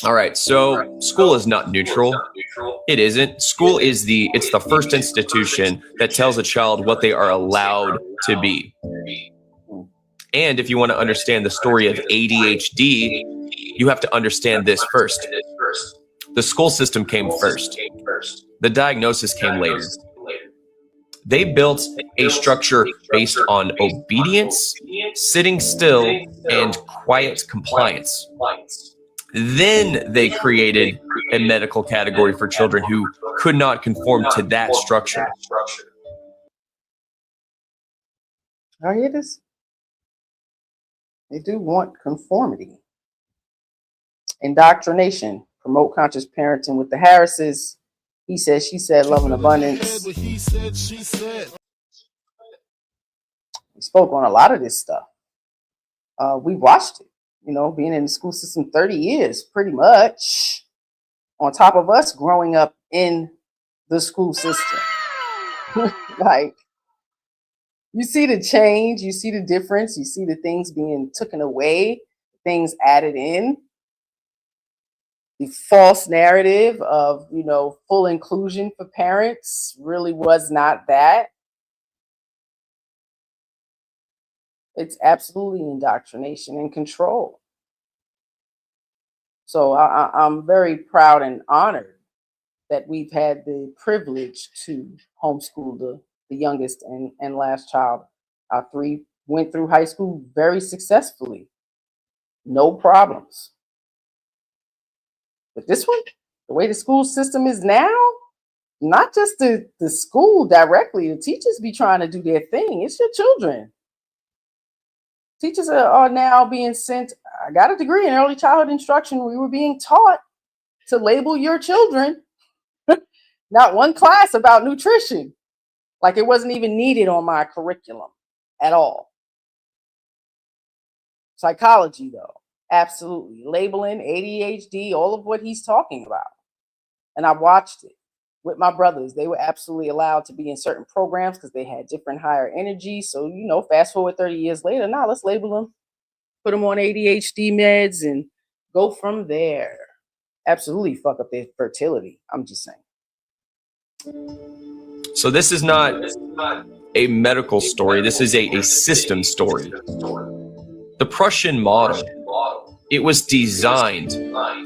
All right, so school is not neutral. It isn't. School is it's the first institution that tells a child what they are allowed to be. And if you want to understand the story of ADHD, you have to understand this first. The school system came first. The diagnosis came later. They built a structure based on obedience, sitting still, and quiet compliance. Then they created a medical category for children who could not conform to that structure. I hear this. They do want conformity. Indoctrination. Promote conscious parenting with the Harrises. He said, she said, love and abundance. We spoke on a lot of this stuff. We watched it, you know, being in the school system 30 years, pretty much. On top of us growing up in the school system. Like, you see the change, you see the difference, you see the things being taken away, things added in. The false narrative of, you know, full inclusion for parents really was not that. It's absolutely indoctrination and control. So I'm very proud and honored that we've had the privilege to homeschool the youngest and last child. Our three went through high school very successfully. No problems. But this one, the way the school system is now, not just the school directly, the teachers be trying to do their thing. It's your children. Teachers are now being sent. I got a degree in early childhood instruction. We were being taught to label your children. Not one class about nutrition. Like it wasn't even needed on my curriculum at all. Psychology, though. Absolutely. Labeling, ADHD, all of what he's talking about. And I watched it with my brothers. They were absolutely allowed to be in certain programs because they had different higher energy. So, you know, fast forward 30 years later, now let's label them, put them on ADHD meds and go from there. Absolutely fuck up their fertility. I'm just saying. So this is not a medical story. This is a system story. The Prussian model It was designed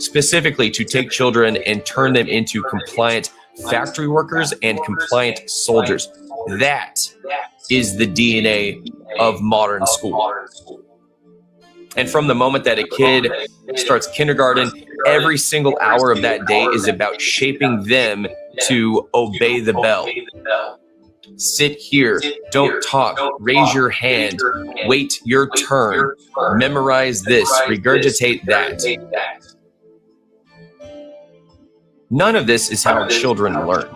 specifically to take children and turn them into compliant factory workers and compliant soldiers. That is the DNA of modern school. And from the moment that a kid starts kindergarten, every single hour of that day is about shaping them to obey the bell. Sit here, don't talk, raise your hand, wait your turn, memorize this, regurgitate that. None of this is how children learn.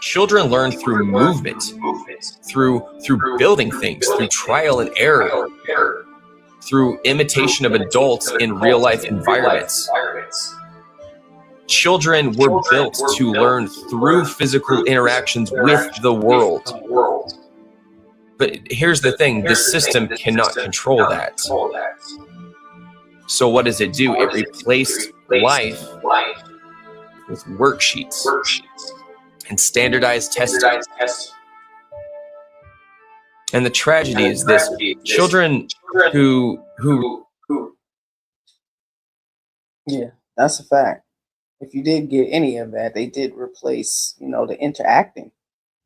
Children learn through movement, through building things, through trial and error, through imitation of adults in real life environments. Children were built to learn through physical interactions with the world. But here's the thing, the system cannot control that. So what does it do? It replaced life with worksheets and standardized testing. And the tragedy is this, children who Yeah, that's a fact. If you did get any of that, they did replace, the interacting.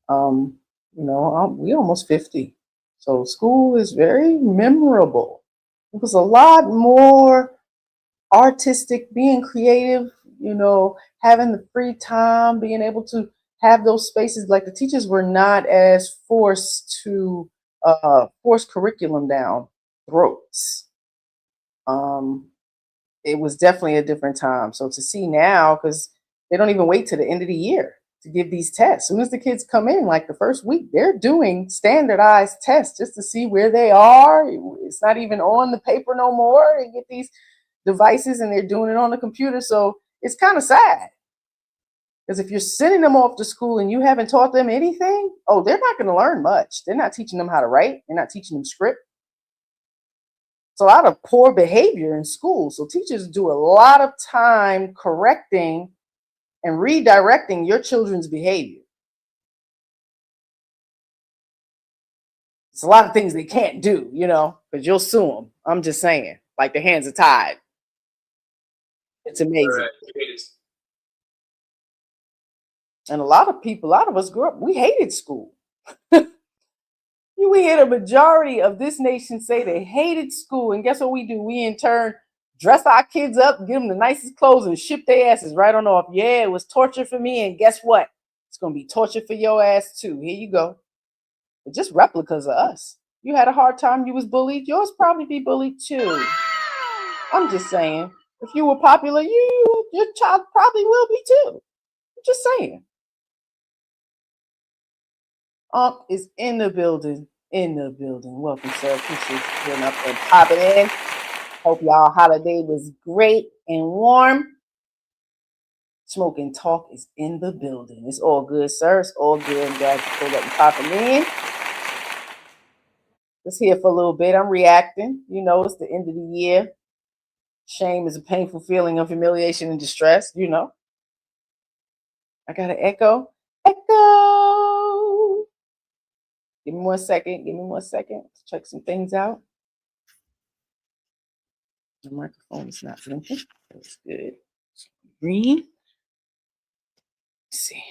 We almost 50. So school is very memorable. It was a lot more artistic, being creative, having the free time, being able to have those spaces. Like the teachers were not as forced to force curriculum down throats. It was definitely a different time. So to see now, because they don't even wait to the end of the year to give these tests. As soon as the kids come in, like the first week, they're doing standardized tests just to see where they are. It's not even on the paper no more. They get these devices and they're doing it on the computer. So it's kind of sad. Because if you're sending them off to school and you haven't taught them anything, they're not going to learn much. They're not teaching them how to write. They're not teaching them script. It's a lot of poor behavior in school. So teachers do a lot of time correcting and redirecting your children's behavior. It's a lot of things they can't do, because you'll sue them. I'm just saying, like their hands are tied. It's amazing. And a lot of us grew up, we hated school. We hear the majority of this nation say they hated school. And guess what we do? We in turn dress our kids up, give them the nicest clothes and ship their asses right on off. Yeah, it was torture for me. And guess what? It's going to be torture for your ass too. Here you go. But just replicas of us. You had a hard time, you was bullied. Yours probably be bullied too. I'm just saying. If you were popular, your child probably will be too. I'm just saying. Is in the building. Welcome, sir. Appreciate you putting up and popping in. Hope y'all holiday was great and warm. Smoking Talk is in the building. It's all good, sir. It's all good. I'm glad you pulled up and popping in. Just here for a little bit. I'm reacting. It's the end of the year. Shame is a painful feeling of humiliation and distress. I got an echo. Echo. Give me 1 second. Let's check some things out. The microphone is not blinking. That's good. Green. Let's see.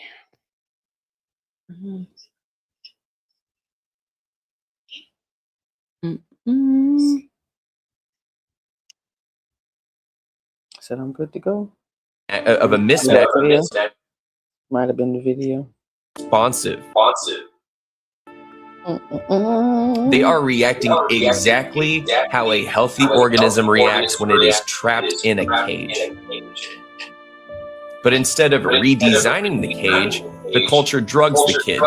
Said I'm good to go. Of a mismatch. Might have been the video. Responsive. They are reacting exactly how a healthy organism reacts when it is trapped in a cage. But instead of redesigning the cage, the culture drugs the kid.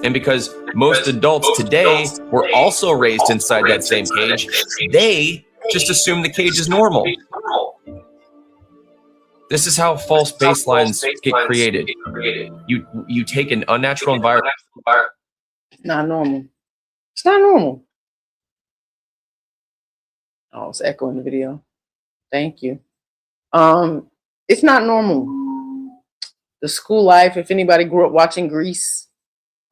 And because most adults today were also raised inside that same cage, they just assume the cage is normal. This is how false baselines get created. You take an unnatural environment. It's not normal. It's not normal. Oh, it's echoing the video. Thank you. It's not normal. The school life, if anybody grew up watching Grease,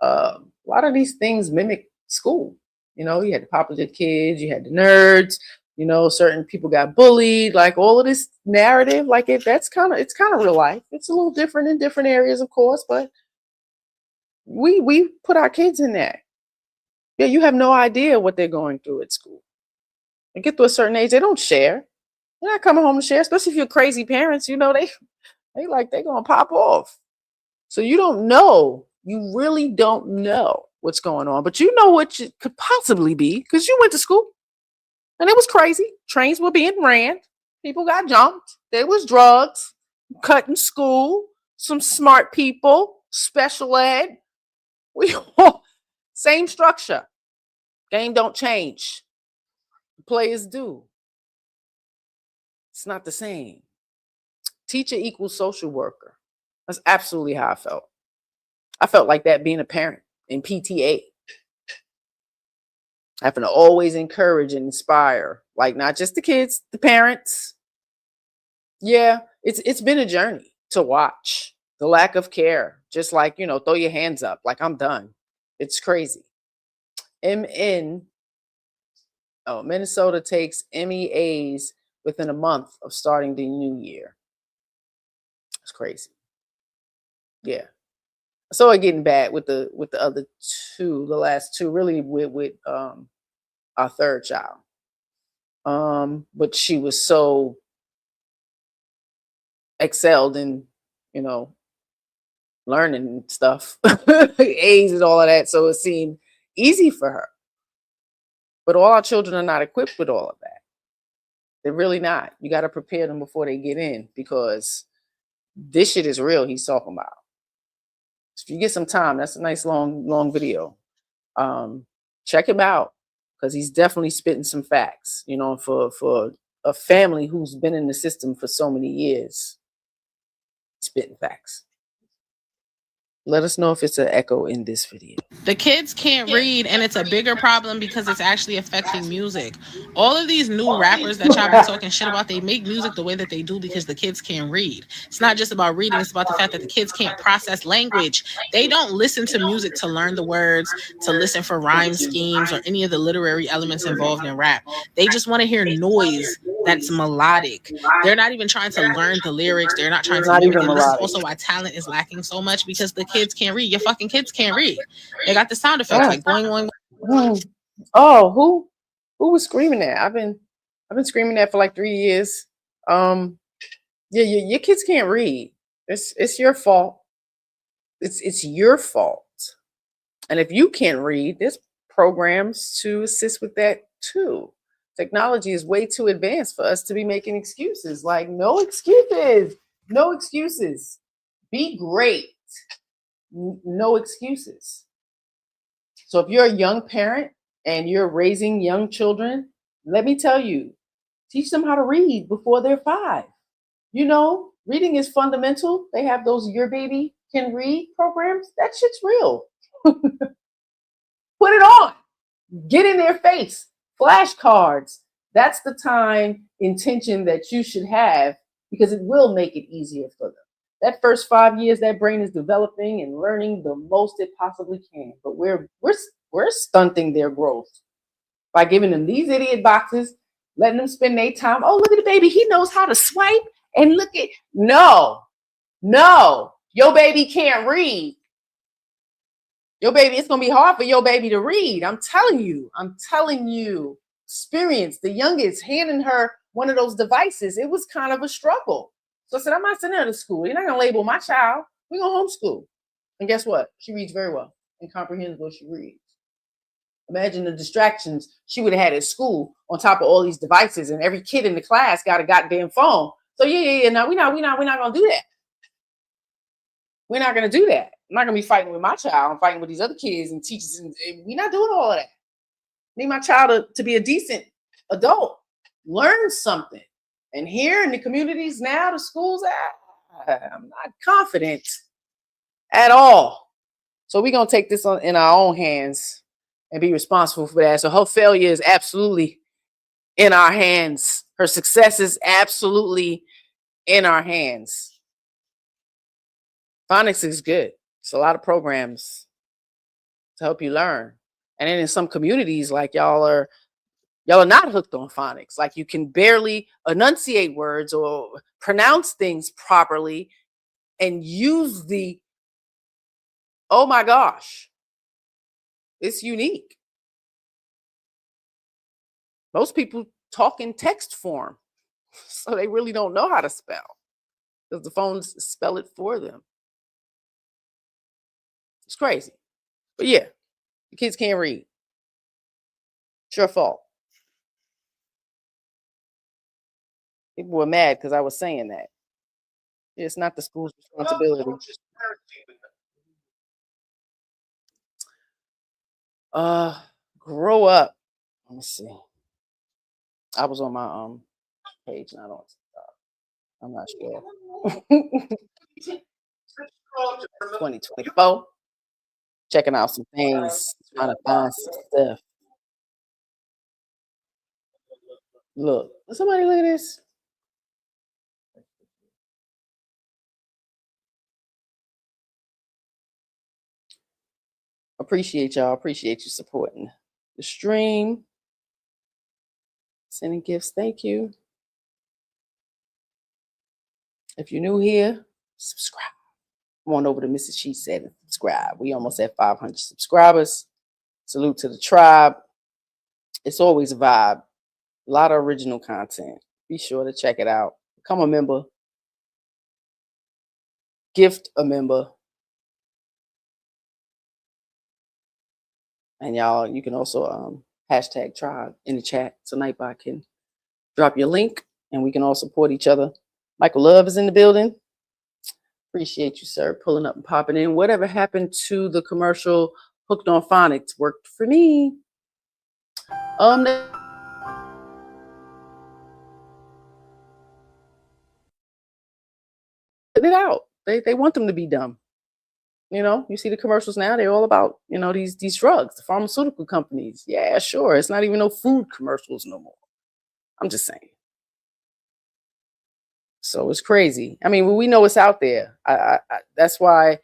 a lot of these things mimic school. You know, you had the popular kids, you had the nerds, you know, certain people got bullied, like all of this narrative, like it's kind of real life. It's a little different in different areas, of course, but we put our kids in that. Yeah, you have no idea what they're going through at school. They get to a certain age, they don't share. They're not coming home to share, especially if you're crazy parents, you know, they're gonna pop off. So you don't know. You really don't know what's going on, but you know what it could possibly be because you went to school and it was crazy. Trains were being ran. People got jumped. There was drugs, cutting school, some smart people, special ed. We all same structure. Game don't change. Players do. It's not the same. Teacher equals social worker. That's absolutely how I felt. I felt like that being a parent in PTA. Having to always encourage and inspire, like not just the kids, the parents. Yeah, it's been a journey to watch the lack of care. Just like, you know, throw your hands up, like I'm done. It's crazy. Minnesota takes MEAs within a month of starting the new year. It's crazy. Yeah. So it getting bad with the other two, the last two, really with our third child. But she was so excelled in, you know, learning and stuff, A's and all of that. So it seemed easy for her. But all our children are not equipped with all of that. They're really not. You got to prepare them before they get in because this shit is real he's talking about. So if you get some time, that's a nice long video. Check him out because he's definitely spitting some facts, you know, for a family who's been in the system for so many years. Spitting facts. Let us know if it's an echo in this video. The kids can't read, and it's a bigger problem because it's actually affecting music. All of these new rappers that y'all been talking shit about, they make music the way that they do because the kids can't read. It's not just about reading, it's about the fact that the kids can't process language. They don't listen to music to learn the words, to listen for rhyme schemes, or any of the literary elements involved in rap. They just want to hear noise that's melodic. They're not even trying to learn the lyrics. They're not trying to mimic it. This is also why talent is lacking so much because the kids can't read. Your fucking kids can't read. They got the sound effects like boing, boing, boing. Oh, who was screaming that? I've been screaming that for like 3 years. Yeah, your kids can't read. It's your fault. It's your fault. And if you can't read, there's programs to assist with that too. Technology is way too advanced for us to be making excuses. Like, no excuses. No excuses. Be great. No excuses. So if you're a young parent and you're raising young children, let me tell you, teach them how to read before they're 5. You know, reading is fundamental. They have those Your Baby Can Read programs. That shit's real. Put it on. Get in their face. Flashcards. That's the time intention that you should have because it will make it easier for them. That first 5 years, that brain is developing and learning the most it possibly can. But we're stunting their growth by giving them these idiot boxes, letting them spend their time. Oh, look at the baby. He knows how to swipe and look at. No, your baby can't read. Your baby, it's going to be hard for your baby to read. I'm telling you. Experience. The youngest handing her one of those devices. It was kind of a struggle. So I said, I'm not sending her to school. You're not going to label my child. We're going to homeschool. And guess what? She reads very well and comprehends what she reads. Imagine the distractions she would have had at school on top of all these devices, and every kid in the class got a goddamn phone. So yeah. No, we're not going to do that. We're not going to do that. I'm not going to be fighting with my child. I'm fighting with these other kids and teachers. And we're not doing all of that. I need my child to be a decent adult. Learn something. And here in the communities now, the schools, I'm not confident at all. So we're going to take this in our own hands and be responsible for that. So her failure is absolutely in our hands. Her success is absolutely in our hands. Phonics is good. It's a lot of programs to help you learn. And then in some communities, like y'all are not hooked on phonics. Like you can barely enunciate words or pronounce things properly and use the, oh my gosh, it's unique. Most people talk in text form, so they really don't know how to spell because the phones spell it for them. It's crazy. But yeah, the kids can't read. It's your fault. People were mad because I was saying that. It's not the school's responsibility. Grow up. Let me see. I was on my page, not on TikTok. I'm not sure. 2024. Checking out some things, trying to find some stuff. Look, somebody look at this. Appreciate y'all. Appreciate you supporting the stream. Sending gifts. Thank you. If you're new here, subscribe. Come on over to Mrs.SheSaid and subscribe. We almost at 500 subscribers. Salute to the tribe. It's always a vibe. A lot of original content. Be sure to check it out. Become a member. Gift a member. And y'all, you can also hashtag tribe in the chat so Nightbot can drop your link and we can all support each other. Michael Love is in the building. Appreciate you, sir, pulling up and popping in. Whatever happened to the commercial Hooked on Phonics? Worked for me. Put it out. They want them to be dumb. You know, you see the commercials now, they're all about, you know, these drugs, the pharmaceutical companies. Yeah, sure. It's not even no food commercials no more. I'm just saying. So it's crazy. I mean, we know it's out there. That's why,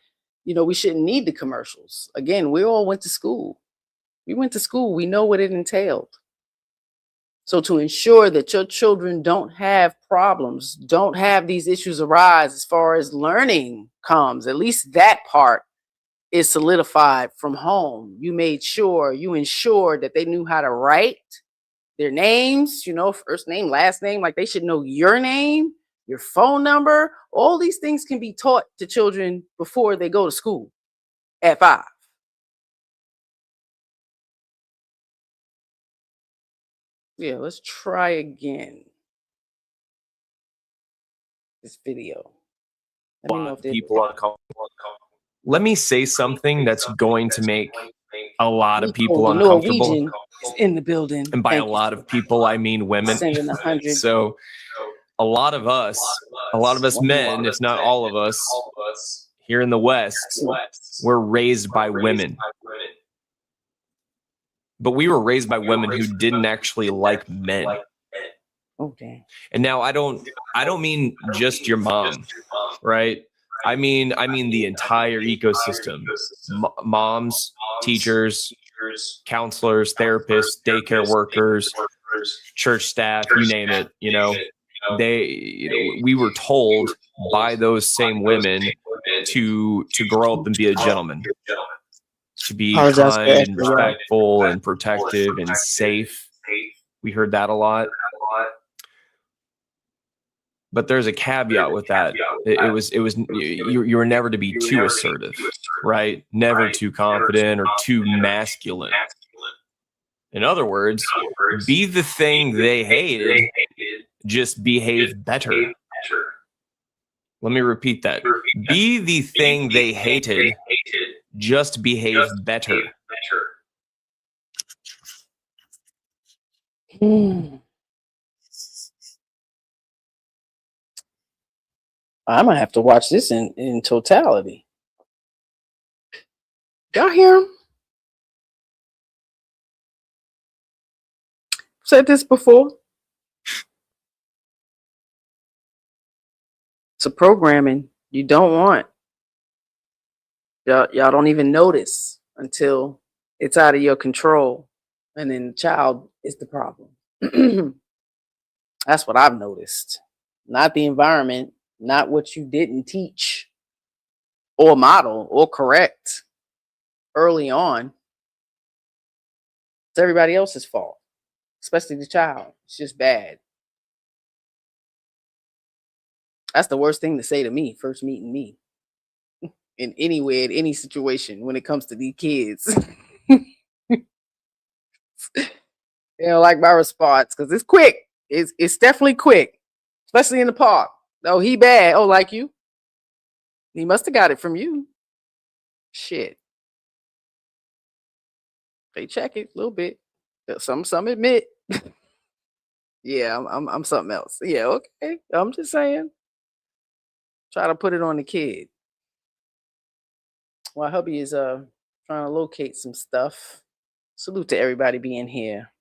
you know, we shouldn't need the commercials. Again, we all went to school. We went to school. We know what it entailed. So to ensure that your children don't have problems, don't have these issues arise as far as learning comes, at least that part is solidified from home. You made sure, you ensured that they knew how to write their names, you know, first name, last name, like they should know your name, your phone number. All these things can be taught to children before they go to school at 5. Yeah, let's try again. This video. Let me know if people uncomfortable. Let me say something that's going to make a lot of people uncomfortable. Norwegian is in the building. And by a lot of people, I mean women. Sending 100. So a lot of us men, if not all of us, here in the West, we're raised by women. But we were raised by women who didn't actually like men. Okay. And now I don't mean just your mom, right? I mean the entire ecosystem. Moms, teachers, counselors, therapists, daycare workers, church staff, you name it, you know. We were told by those same women to grow up and be a gentleman, to be kind and respectful and protective and safe. We heard that a lot. But there's a caveat with that. You were never to be too assertive, right? Never too confident or too masculine. In other words, be the thing they hated, just behave better. Let me repeat that. Be the thing they hated, just behave better. I'm gonna have to watch this in totality. Y'all hear him? Said this before. It's a programming you don't want. Y'all don't even notice until It's out of your control. And then the child is the problem. That's what I've noticed. Not the environment, not what you didn't teach or model or correct early on. It's everybody else's fault, especially the child. It's just bad. That's the worst thing to say to me, first meeting me. In anywhere, in any situation, when it comes to these kids. They don't like my response because it's quick. It's definitely quick, especially in the park. Oh, he bad. Oh, like you? He must have got it from you. Shit. They check it a little bit. Some admit. Yeah, I'm something else. Yeah, okay. I'm just saying. Try to put it on the kid. While hubby is trying to locate some stuff. Salute to everybody being here.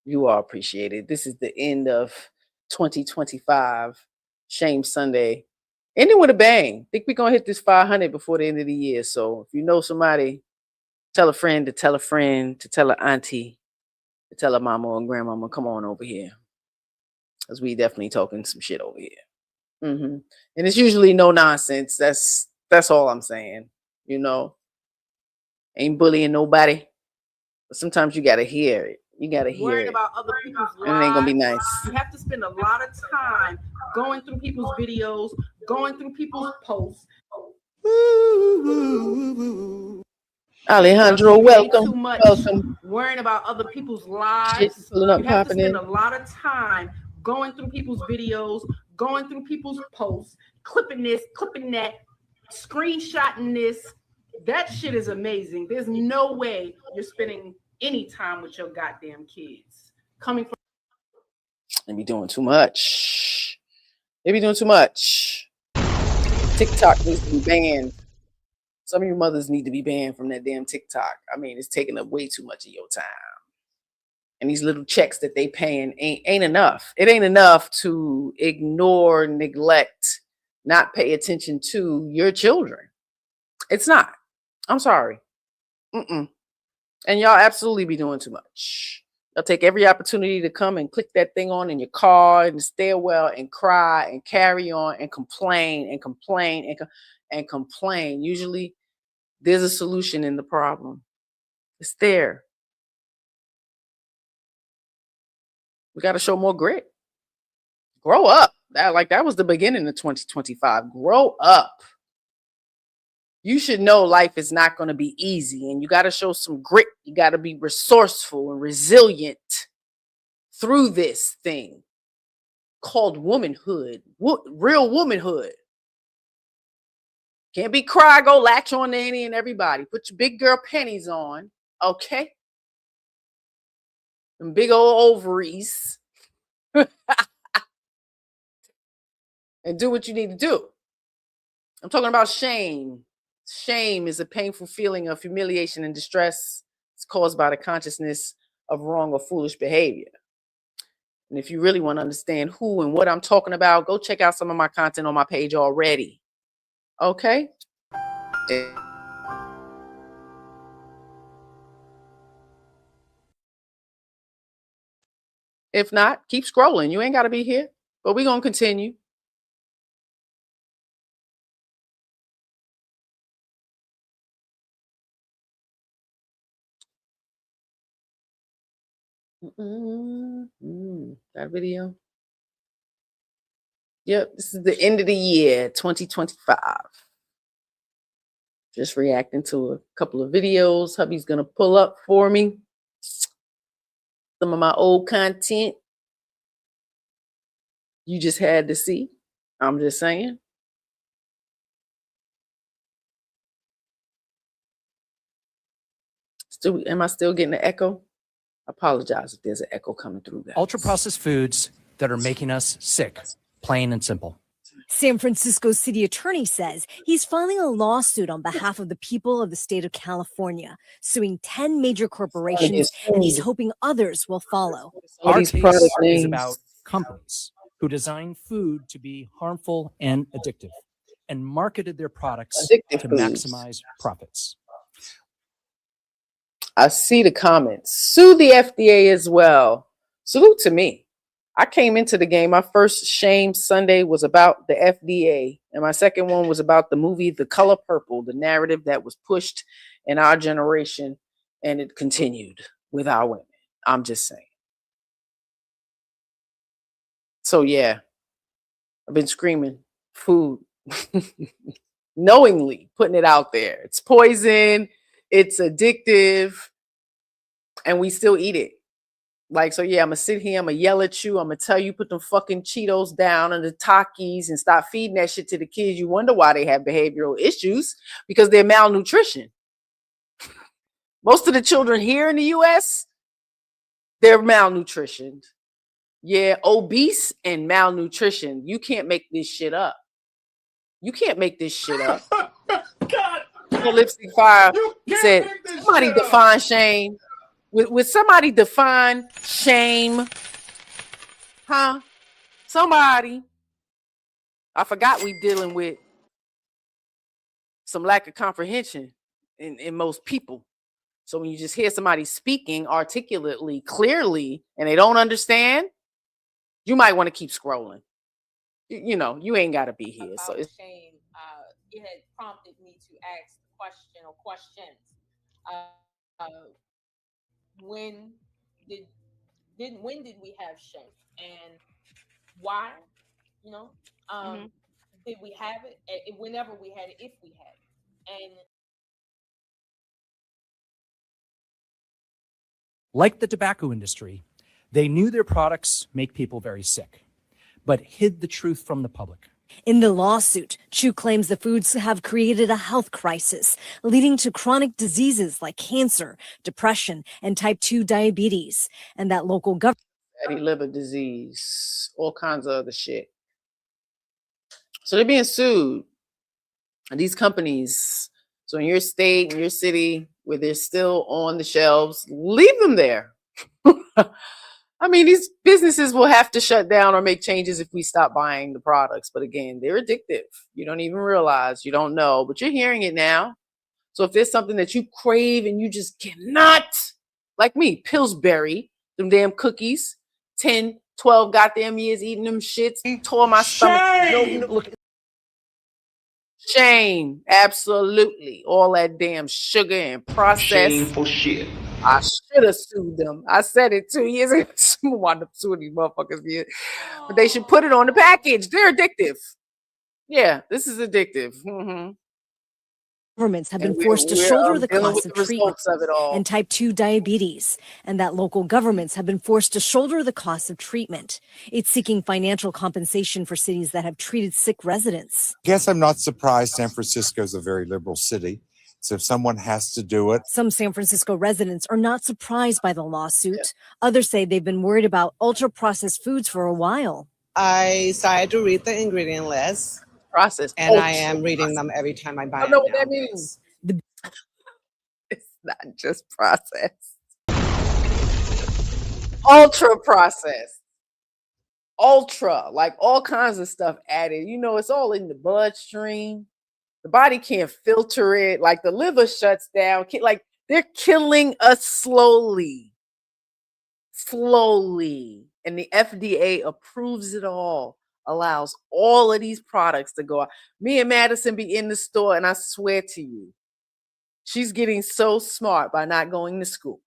You are appreciated. This is the end of 2025. Shame Sunday. Ending with a bang. Think we're gonna hit this 500 before the end of the year. So if you know somebody, tell a friend to tell a friend to tell an auntie to tell a mama and grandmama, come on over here. Because we definitely talking some shit over here. And it's usually no nonsense. That's all I'm saying. You know, ain't bullying nobody. But sometimes you gotta hear it. You gotta hear Worrying it. about other people's lives. And it ain't gonna be nice. You have to spend a lot of time going through people's videos, going through people's posts. Alejandro, welcome. Too much Welcome. worrying about other people's lives. Shit pulling up, You have to popping spend in. a lot of time going through people's videos, going through people's posts, clipping this, clipping that, screenshotting this. That shit is amazing. There's no way you're spending any time with your goddamn kids. Coming from They be doing too much. They be doing too much. TikTok needs to be banned. Some of you mothers need to be banned from that damn TikTok. I mean, it's taking up way too much of your time. And these little checks that they paying ain't enough. It ain't enough to ignore, neglect, not pay attention to your children. It's not. I'm sorry. And y'all absolutely be doing too much. Y'all take every opportunity to come and click that thing on in your car and stairwell and cry and carry on and complain and complain and complain. Usually there's a solution in the problem. It's there. We got to show more grit. Grow up. That was the beginning of 2025. Grow up. You should know life is not going to be easy, and you got to show some grit. You got to be resourceful and resilient through this thing called womanhood, real womanhood. Can't be cry, go latch on to any and everybody. Put your big girl panties on, okay? And big old ovaries. And do what you need to do. I'm talking about shame. Shame is a painful feeling of humiliation and distress. It's caused by the consciousness of wrong or foolish behavior. And if you really want to understand who and what I'm talking about, go check out some of my content on my page already. Okay? If not, keep scrolling. You ain't got to be here, but we're going to continue. That video. Yep, this is the end of the year, 2025. Just reacting to a couple of videos. Hubby's going to pull up for me some of my old content. You just had to see. I'm just saying. Am I still getting an echo? I apologize if there's an echo coming through that. Ultra-processed foods that are making us sick, plain and simple. San Francisco city attorney says he's filing a lawsuit on behalf of the people of the state of California, suing 10 major corporations, and he's hoping others will follow. Our case is about companies who design food to be harmful and addictive and marketed their products to maximize profits. I see the comments. Sue the FDA as well. Salute to me. I came into the game. My first Shame Sunday was about the FDA, and my second one was about the movie The Color Purple, the narrative that was pushed in our generation, and it continued with our women. I'm just saying. So yeah, I've been screaming food, knowingly putting it out there. It's poison, it's addictive, and we still eat it. Like, so yeah, I'm gonna sit here, I'm gonna yell at you, I'm gonna tell you put them fucking Cheetos down and the Takis and stop feeding that shit to the kids. You wonder why they have behavioral issues, because they're malnutrition. Most of the children here in the US, they're malnutritioned. Yeah, obese and malnutrition. You can't make this shit up. You can't make this shit up. Lipstick Fire said, somebody define shame. Would somebody define shame? Huh? Somebody. I forgot we dealing with some lack of comprehension in most people. So when you just hear somebody speaking articulately, clearly, and they don't understand, you might want to keep scrolling. You know, you ain't got to be here. So it's shame. It had prompted me to ask the question or questions. When did we have shame, and why? You know, did we have it? Whenever we had it, if we had it, and Like the tobacco industry, they knew their products make people very sick, but hid the truth from the public. In the lawsuit, Chu claims the foods have created a health crisis, leading to chronic diseases like cancer, depression, and type 2 diabetes, and that local government fatty liver disease, all kinds of other shit. So they're being sued. And these companies, so in your state, in your city, where they're still on the shelves, leave them there. I mean, these businesses will have to shut down or make changes if we stop buying the products. But again, they're addictive. You don't even realize, you don't know, but you're hearing it now. So if there's something that you crave and you just cannot, like me, Pillsbury, them damn cookies, 10, 12 goddamn years eating them shits, tore my stomach. Look, shame, absolutely. All that damn sugar and processed. Shameful shit. I should have sued them. I said it 2 years ago. I'm gonna wind up suing these motherfuckers here. But they should put it on the package. They're addictive. Yeah, this is addictive. governments have been And forced to we're shoulder the dealing cost with of the treatment results of it all. and type 2 diabetes, and that local governments have been forced to shoulder the cost of treatment. It's seeking financial compensation for cities that have treated sick residents. Guess I'm not surprised. San Francisco is a very liberal city. So if someone has to do it. Some San Francisco residents are not surprised by the lawsuit. Others say they've been worried about ultra-processed foods for a while. I started to read the ingredient list. Processed. And I am reading them every time I buy I don't know what it that now. means. It's not just processed. Ultra processed. Ultra, like all kinds of stuff added. You know, it's all in the bloodstream. The body can't filter it. Like the liver shuts down. Like they're killing us slowly. Slowly. And the FDA approves it all. Allows all of these products to go out. Me and Madison be in the store, and I swear to you, she's getting so smart by not going to school.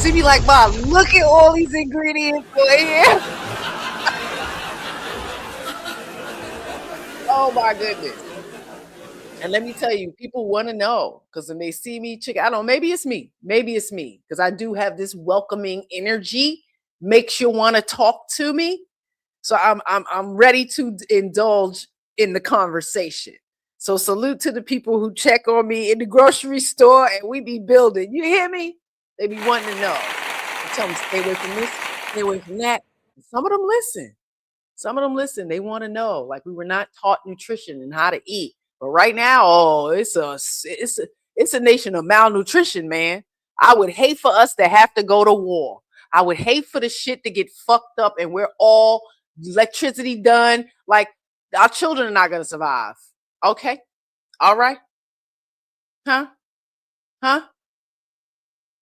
She be like, Mom, look at all these ingredients over here. Oh my goodness. And let me tell you, people want to know, because when they see me, I don't know, maybe it's me, because I do have this welcoming energy, makes you want to talk to me. So I'm ready to indulge in the conversation. So salute to the people who check on me in the grocery store, and we be building. You hear me? They be wanting to know. I tell them, stay away from this, stay away from that. Some of them listen. Some of them listen. They want to know. Like, we were not taught nutrition and how to eat. But right now, oh, it's a nation of malnutrition, man. I would hate for us to have to go to war. I would hate for the shit to get fucked up and we're all electricity done. Like, our children are not going to survive. Okay? All right? Huh? Huh?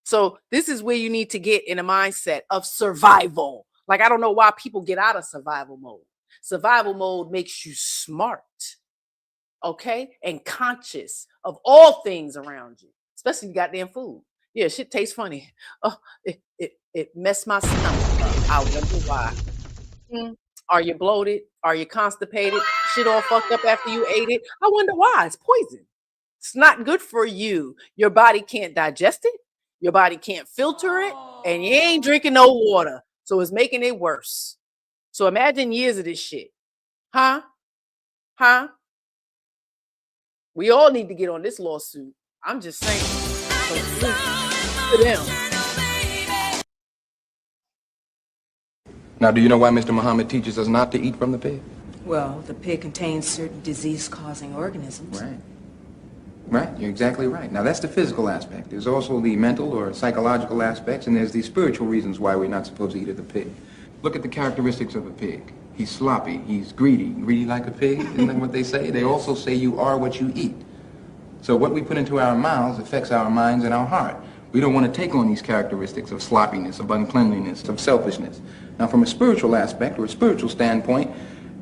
So this is where you need to get in a mindset of survival. Like, I don't know why people get out of survival mode. Survival mode makes you smart, okay, and conscious of all things around you, especially goddamn food. Yeah, shit tastes funny. Oh, it messed my stomach up. I wonder why. Are you bloated? Are you constipated? Shit all fucked up after you ate it? I wonder why. It's poison. It's not good for you. Your body can't digest it. Your body can't filter it. And you ain't drinking no water. So it's making it worse. So imagine years of this shit. Huh? Huh? We all need to get on this lawsuit. I'm just saying. So to them. Now, do you know why Mr. Muhammad teaches us not to eat from the pig? Well, the pig contains certain disease-causing organisms. Right. Right, you're exactly right. Now, that's the physical aspect. There's also the mental or psychological aspects, and there's the spiritual reasons why we're not supposed to eat of the pig. Look at the characteristics of a pig. He's sloppy, he's greedy like a pig, isn't that what they say? They also say you are what you eat. So what we put into our mouths affects our minds and our heart. We don't want to take on these characteristics of sloppiness, of uncleanliness, of selfishness. Now, from a spiritual aspect or a spiritual standpoint,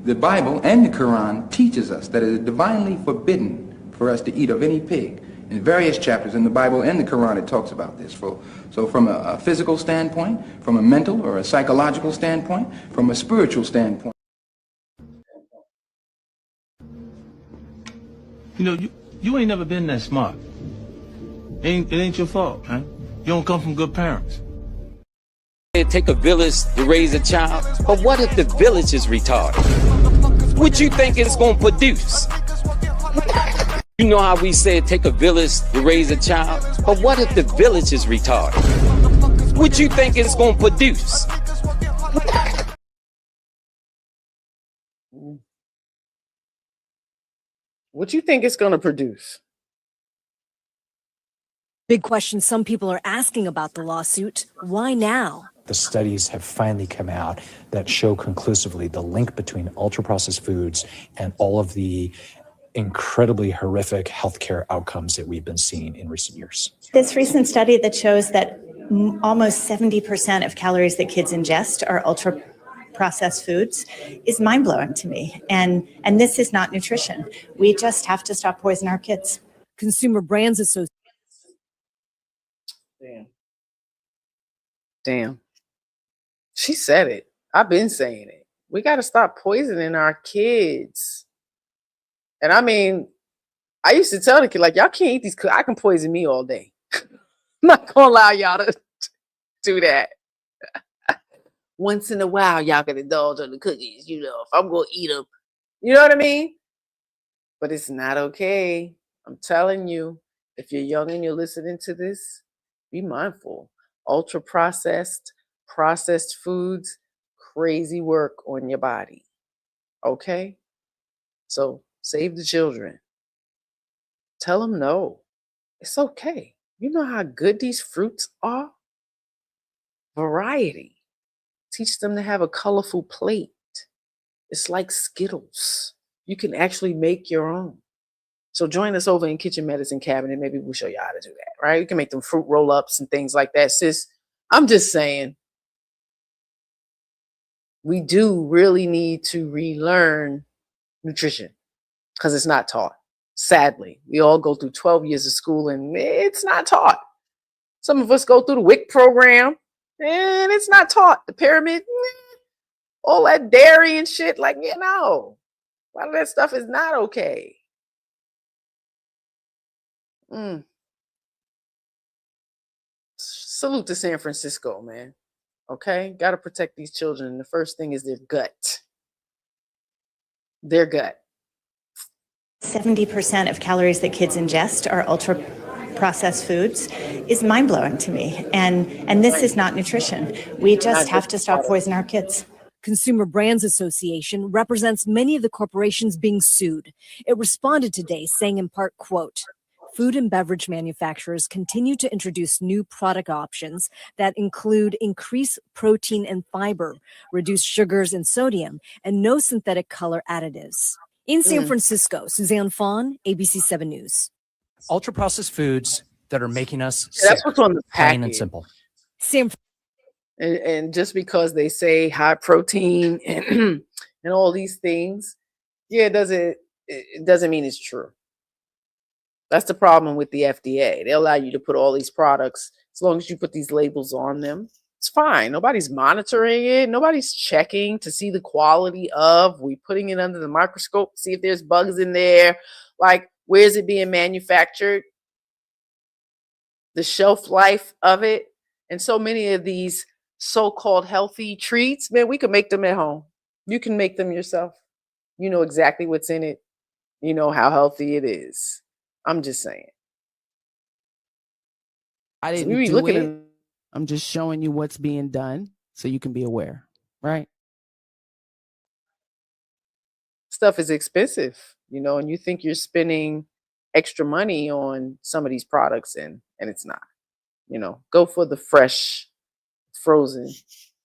the Bible and the Quran teaches us that it is divinely forbidden for us to eat of any pig. In various chapters in the Bible and the Quran, it talks about this. So from a physical standpoint, from a mental or a psychological standpoint, from a spiritual standpoint. You know, you ain't never been that smart. It ain't your fault, huh? You don't come from good parents. It take a village to raise a child, but what if the village is retarded? What you think it's gonna produce? You know how we say it take a village to raise a child, but what if the village is retarded? What you think it's gonna produce? What you think it's gonna produce? Big question some people are asking about the lawsuit. Why now? The studies have finally come out that show conclusively the link between ultra-processed foods and all of the incredibly horrific healthcare outcomes that we've been seeing in recent years. This recent study that shows that almost 70% of calories that kids ingest are ultra-processed foods is mind-blowing to me. And this is not nutrition. We just have to stop poisoning our kids. Consumer Brands Association. Damn. She said it. I've been saying it. We got to stop poisoning our kids. And I mean, I used to tell the kid, like, y'all can't eat these. I can poison me all day. I'm not going to allow y'all to do that. Once in a while, y'all can indulge on the cookies, you know, if I'm going to eat them. You know what I mean? But it's not okay. I'm telling you, if you're young and you're listening to this, be mindful. Ultra-processed, processed foods, crazy work on your body. Okay? So save the children. Tell them no. It's okay. You know how good these fruits are? Variety. Teach them to have a colorful plate. It's like Skittles. You can actually make your own. So join us over in Kitchen Medicine Cabinet. Maybe we'll show you how to do that, right? You can make them fruit roll-ups and things like that. Sis, I'm just saying, we do really need to relearn nutrition because it's not taught. Sadly, we all go through 12 years of school and it's not taught. Some of us go through the WIC program and it's not taught. The pyramid, all that dairy and shit, like, you know, a lot of that stuff is not okay. Salute to San Francisco, man. Okay? Got to protect these children. The first thing is their gut. Their gut. 70% of calories that kids ingest are ultra-processed foods is mind-blowing to me. And this is not nutrition. We just have to stop poisoning our kids. Consumer Brands Association represents many of the corporations being sued. It responded today saying in part, quote, food and beverage manufacturers continue to introduce new product options that include increased protein and fiber, reduced sugars and sodium, and no synthetic color additives. In San Francisco, Suzanne Fawn, ABC 7 News. Ultra processed foods that are making us Yeah, that's sick, what's on the plain and package. simple. Same. And just because they say high protein and and all these things, yeah, it doesn't mean it's true. That's the problem with the FDA. They allow you to put all these products as long as you put these labels on them. It's fine. Nobody's monitoring it. Nobody's checking to see the quality of. We putting it under the microscope, see if there's bugs in there. Like, where is it being manufactured? The shelf life of it. And so many of these so-called healthy treats, man, we could make them at home. You can make them yourself. You know exactly what's in it. You know how healthy it is. I'm just saying. I So didn't we be do looking it. at I'm just showing you what's being done so you can be aware, right? stuff is expensive, you know, and you think you're spending extra money on some of these products and it's not. You know, go for the fresh, frozen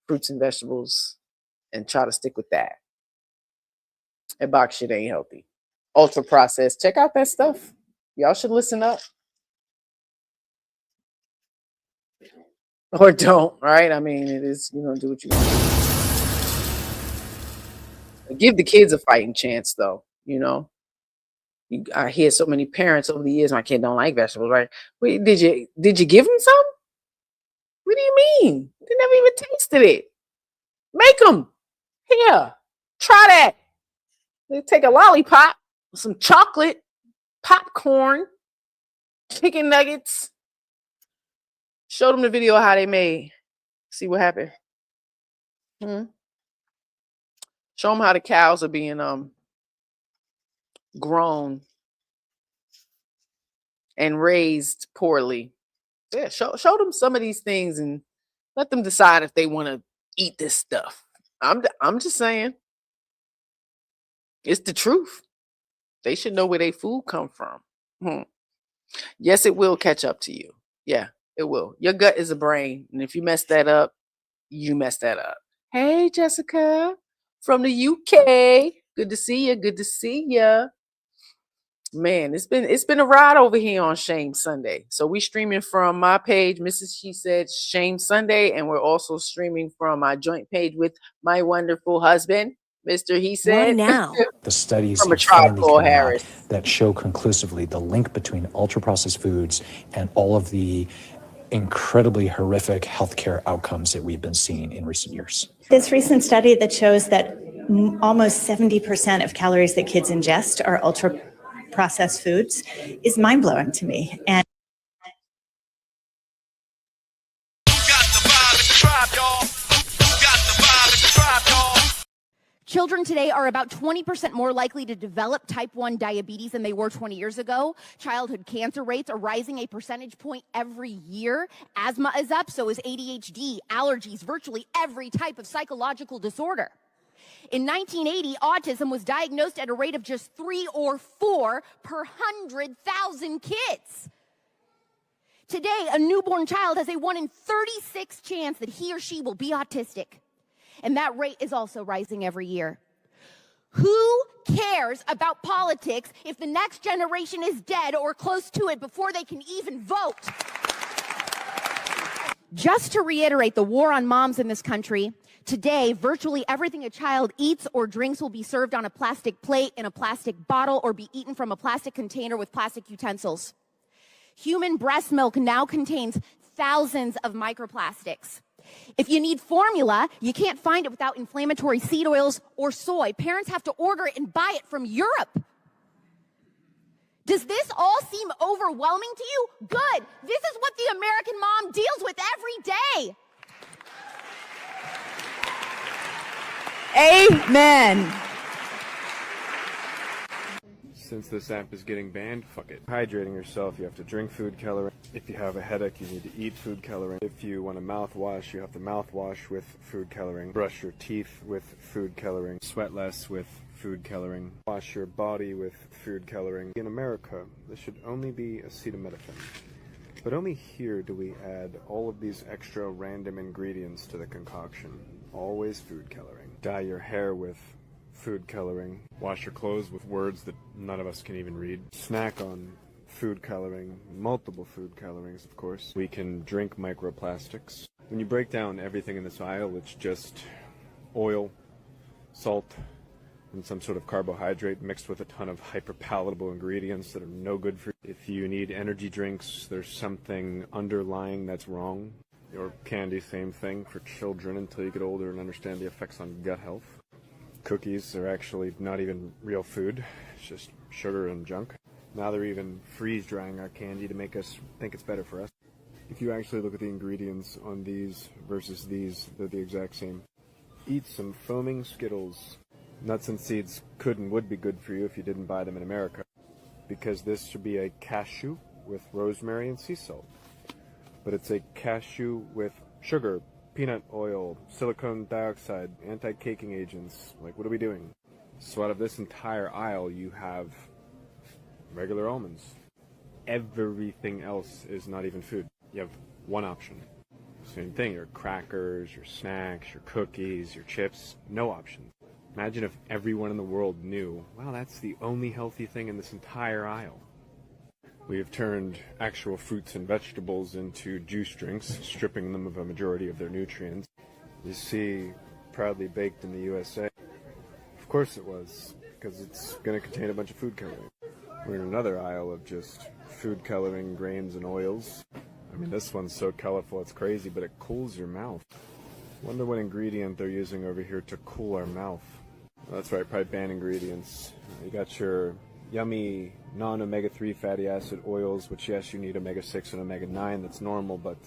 fruits and vegetables and try to stick with that. And box shit ain't healthy. Ultra processed. Check out that stuff. Y'all should listen up. Or don't, right? I mean, it is, you know, do what you want. Give the kids a fighting chance, though, you know. I hear so many parents over the years, my kid don't like vegetables, right? Wait, did you give them some? What do you mean? They never even tasted it. Make them. Here, try that. They take a lollipop, some chocolate, popcorn, chicken nuggets. Show them the video of how they made. See what happened. Show them how the cows are being grown and raised poorly. Yeah, show them some of these things and let them decide if they want to eat this stuff. I'm just saying. It's the truth. They should know where their food come from. Yes, it will catch up to you. Yeah, it will. Your gut is a brain, and if you mess that up, you mess that up. Hey, Jessica from the UK. Good to see you. Good to see you. Man, it's been a ride over here on Shame Sunday. So we streaming from my page, MrsSheSaid Shame Sunday, and we're also streaming from my joint page with my wonderful husband, Mr. He Why Said. now? The studies From a have trial finally called come out Harris. that show conclusively the link between ultra-processed foods and all of the incredibly horrific healthcare outcomes that we've been seeing in recent years. This recent study that shows that almost 70% of calories that kids ingest are ultra processed foods is mind-blowing to me. And Children today are about 20% more likely to develop type 1 diabetes than they were 20 years ago. Childhood cancer rates are rising a percentage point every year. Asthma is up, so is ADHD, allergies, virtually every type of psychological disorder. In 1980, autism was diagnosed at a rate of just 3 or 4 per 100,000 kids. Today, a newborn child has a 1 in 36 chance that he or she will be autistic. And that rate is also rising every year. Who cares about politics if the next generation is dead or close to it before they can even vote? Just to reiterate the war on moms in this country, today, virtually everything a child eats or drinks will be served on a plastic plate, in a plastic bottle, or be eaten from a plastic container with plastic utensils. Human breast milk now contains thousands of microplastics. If you need formula, you can't find it without inflammatory seed oils or soy. Parents have to order it and buy it from Europe. Does this all seem overwhelming to you? Good. This is what the American mom deals with every day. Amen. Since this app is getting banned, fuck it. Hydrating yourself, you have to drink food coloring. If you have a headache, you need to eat food coloring. If you want a mouthwash, you have to mouthwash with food coloring. Brush your teeth with food coloring. Sweat less with food coloring. Wash your body with food coloring. In America, this should only be acetaminophen. But only here do we add all of these extra random ingredients to the concoction. Always food coloring. Dye your hair with food coloring. Wash your clothes with words that none of us can even read. Snack on food coloring, multiple food colorings, of course. We can drink microplastics. When you break down everything in this aisle, it's just oil, salt, and some sort of carbohydrate mixed with a ton of hyperpalatable ingredients that are no good for you. If you need energy drinks, there's something underlying that's wrong. Or candy, same thing for children until you get older and understand the effects on gut health. Cookies are actually not even real food. It's just sugar and junk. Now they're even freeze-drying our candy to make us think it's better for us. If you actually look at the ingredients on these versus these, they're the exact same. Eat some foaming Skittles. Nuts and seeds could and would be good for you if you didn't buy them in America, because this should be a cashew with rosemary and sea salt. But it's a cashew with sugar, peanut oil, silicone dioxide, anti-caking agents. Like, what are we doing? So out of this entire aisle, you have regular almonds. Everything else is not even food. You have one option. Same thing, your crackers, your snacks, your cookies, your chips, no option. Imagine if everyone in the world knew, wow, that's the only healthy thing in this entire aisle. We have turned actual fruits and vegetables into juice drinks, stripping them of a majority of their nutrients. You see, proudly baked in the USA. Of course it was, because it's going to contain a bunch of food coloring. We're in another aisle of just food coloring, grains, and oils. I mean, this one's so colorful it's crazy, but it cools your mouth. Wonder what ingredient they're using over here to cool our mouth. Well, that's right, probably banned ingredients. You got your yummy non-omega-3 fatty acid oils, which yes, you need omega-6 and omega-9, that's normal, but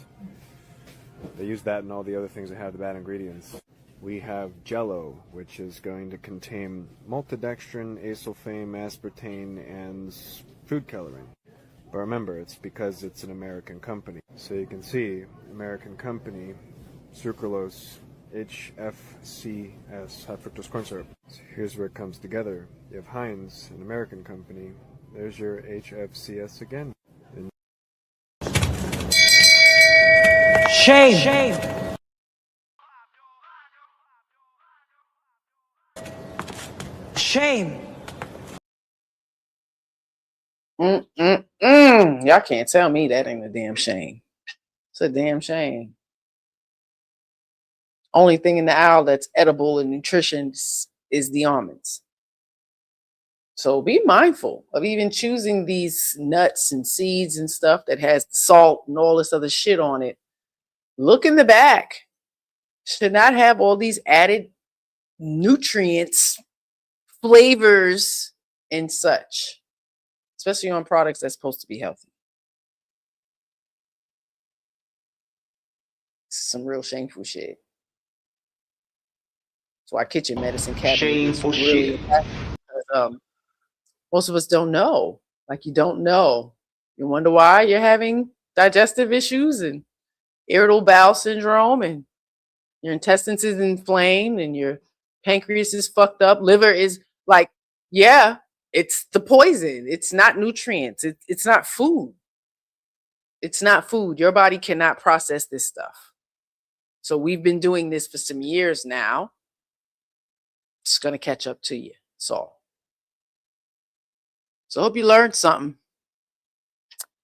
they use that in all the other things that have the bad ingredients. We have Jell-O, which is going to contain maltodextrin, acesulfame, aspartame, and food coloring. But remember, it's because it's an American company. So you can see, American company, sucralose, HFCS, high fructose corn syrup. So here's where it comes together. You have Heinz, an American company. There's your HFCS again. And shame. Shame. Shame. Y'all can't tell me that ain't a damn shame. It's a damn shame. Only thing in the aisle that's edible and nutritious is the almonds. So be mindful of even choosing these nuts and seeds and stuff that has salt and all this other shit on it. Look in the back. Should not have all these added nutrients, flavors, and such. Especially on products that's supposed to be healthy. Some real shameful shit. That's why kitchen medicine cabinet shameful is really shit. Most of us don't know. Like, you don't know. You wonder why you're having digestive issues and irritable bowel syndrome, and your intestines is inflamed, and your pancreas is fucked up. Liver is like, yeah, it's the poison. It's not nutrients. It's not food. It's not food. Your body cannot process this stuff. So we've been doing this for some years now. It's going to catch up to you. That's all. So I hope you learned something.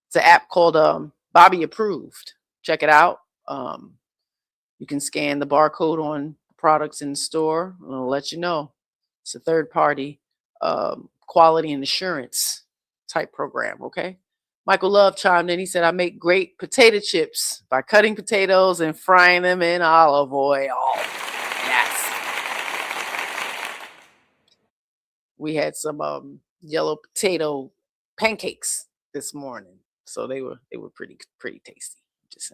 It's an app called Bobby Approved. Check it out. You can scan the barcode on products in the store, and it'll let you know. It's a third-party quality and assurance type program, okay? Michael Love chimed in. He said, I make great potato chips by cutting potatoes and frying them in olive oil. Yes. We had some yellow potato pancakes this morning, so they were pretty tasty. Just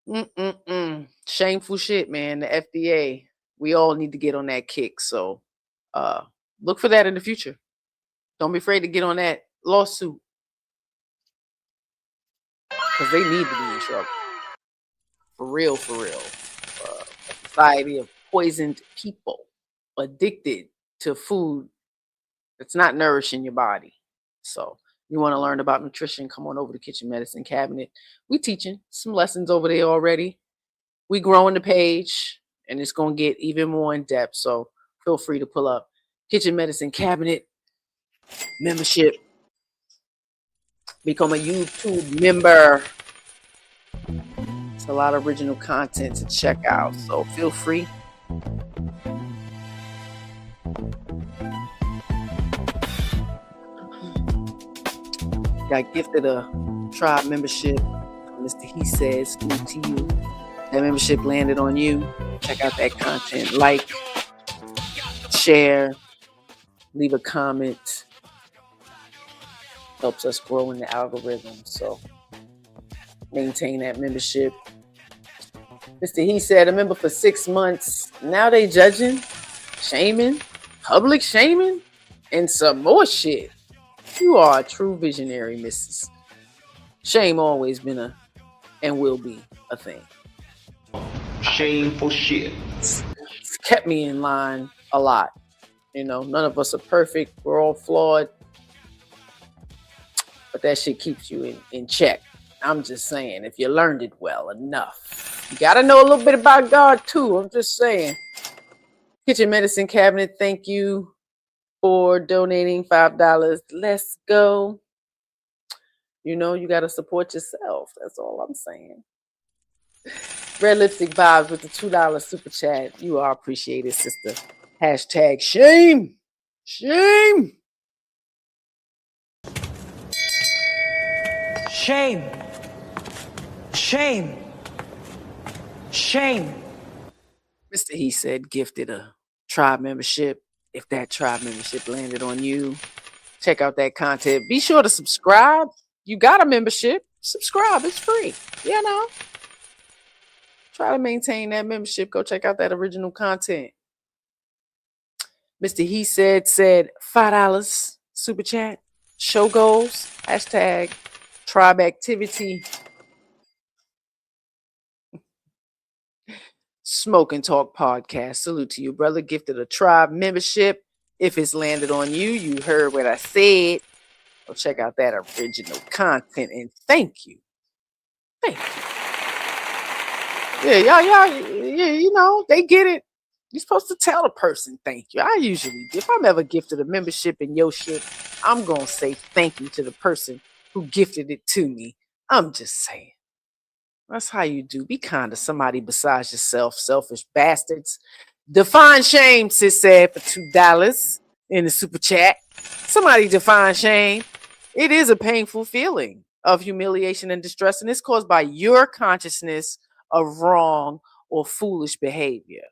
saying. Shameful shit, man. The FDA. We all need to get on that kick. So look for that in the future. Don't be afraid to get on that lawsuit, because they need to be in trouble. For real, for real. A society of poisoned people addicted to food that's not nourishing your body. So you want to learn about nutrition, come on over to Kitchen Medicine Cabinet. We teaching some lessons over there already. We growing the page, and it's going to get even more in depth. So feel free to pull up Kitchen Medicine Cabinet membership. Become a YouTube member. It's a lot of original content to check out, so feel free. Got gifted a tribe membership. Mr. He Said, salute to you. That membership landed on you. Check out that content. Like, share, leave a comment. Helps us grow in the algorithm. So maintain that membership. Mr. He Said, a member for 6 months. Now they judging, shaming, public shaming, and some more shit. You are a true visionary, Mrs. Shame always been a and will be a thing. Shameful shit. It's kept me in line a lot. You know, none of us are perfect. We're all flawed. But that shit keeps you in check. I'm just saying, if you learned it well enough. You got to know a little bit about God, too. I'm just saying. Kitchen Medicine Cabinet, thank you for donating $5. Let's go. You know, you got to support yourself. That's all I'm saying. Red Lipstick Vibes with the $2 super chat. You are appreciated, sister. Hashtag shame. Shame. Shame. Shame. Shame. Mr. He Said gifted a tribe membership. If that tribe membership landed on you, check out that content. Be sure to subscribe. You got a membership, subscribe. It's free. You know. Try to maintain that membership. Go check out that original content. Mr. He Said $5 super chat. Show goals. Hashtag tribe activity. Smoke and Talk podcast. Salute to you, brother. Gifted a tribe membership. If it's landed on you, you heard what I said. Go check out that original content and thank you. Thank you. Yeah, you know, they get it. You're supposed to tell the person thank you. I usually do. If I'm ever gifted a membership in your shit, I'm going to say thank you to the person who gifted it to me. I'm just saying. That's how you do. Be kind to somebody besides yourself, selfish bastards. Define shame, sis said, for $2 in the super chat. Somebody define shame. It is a painful feeling of humiliation and distress, and it's caused by your consciousness of wrong or foolish behavior.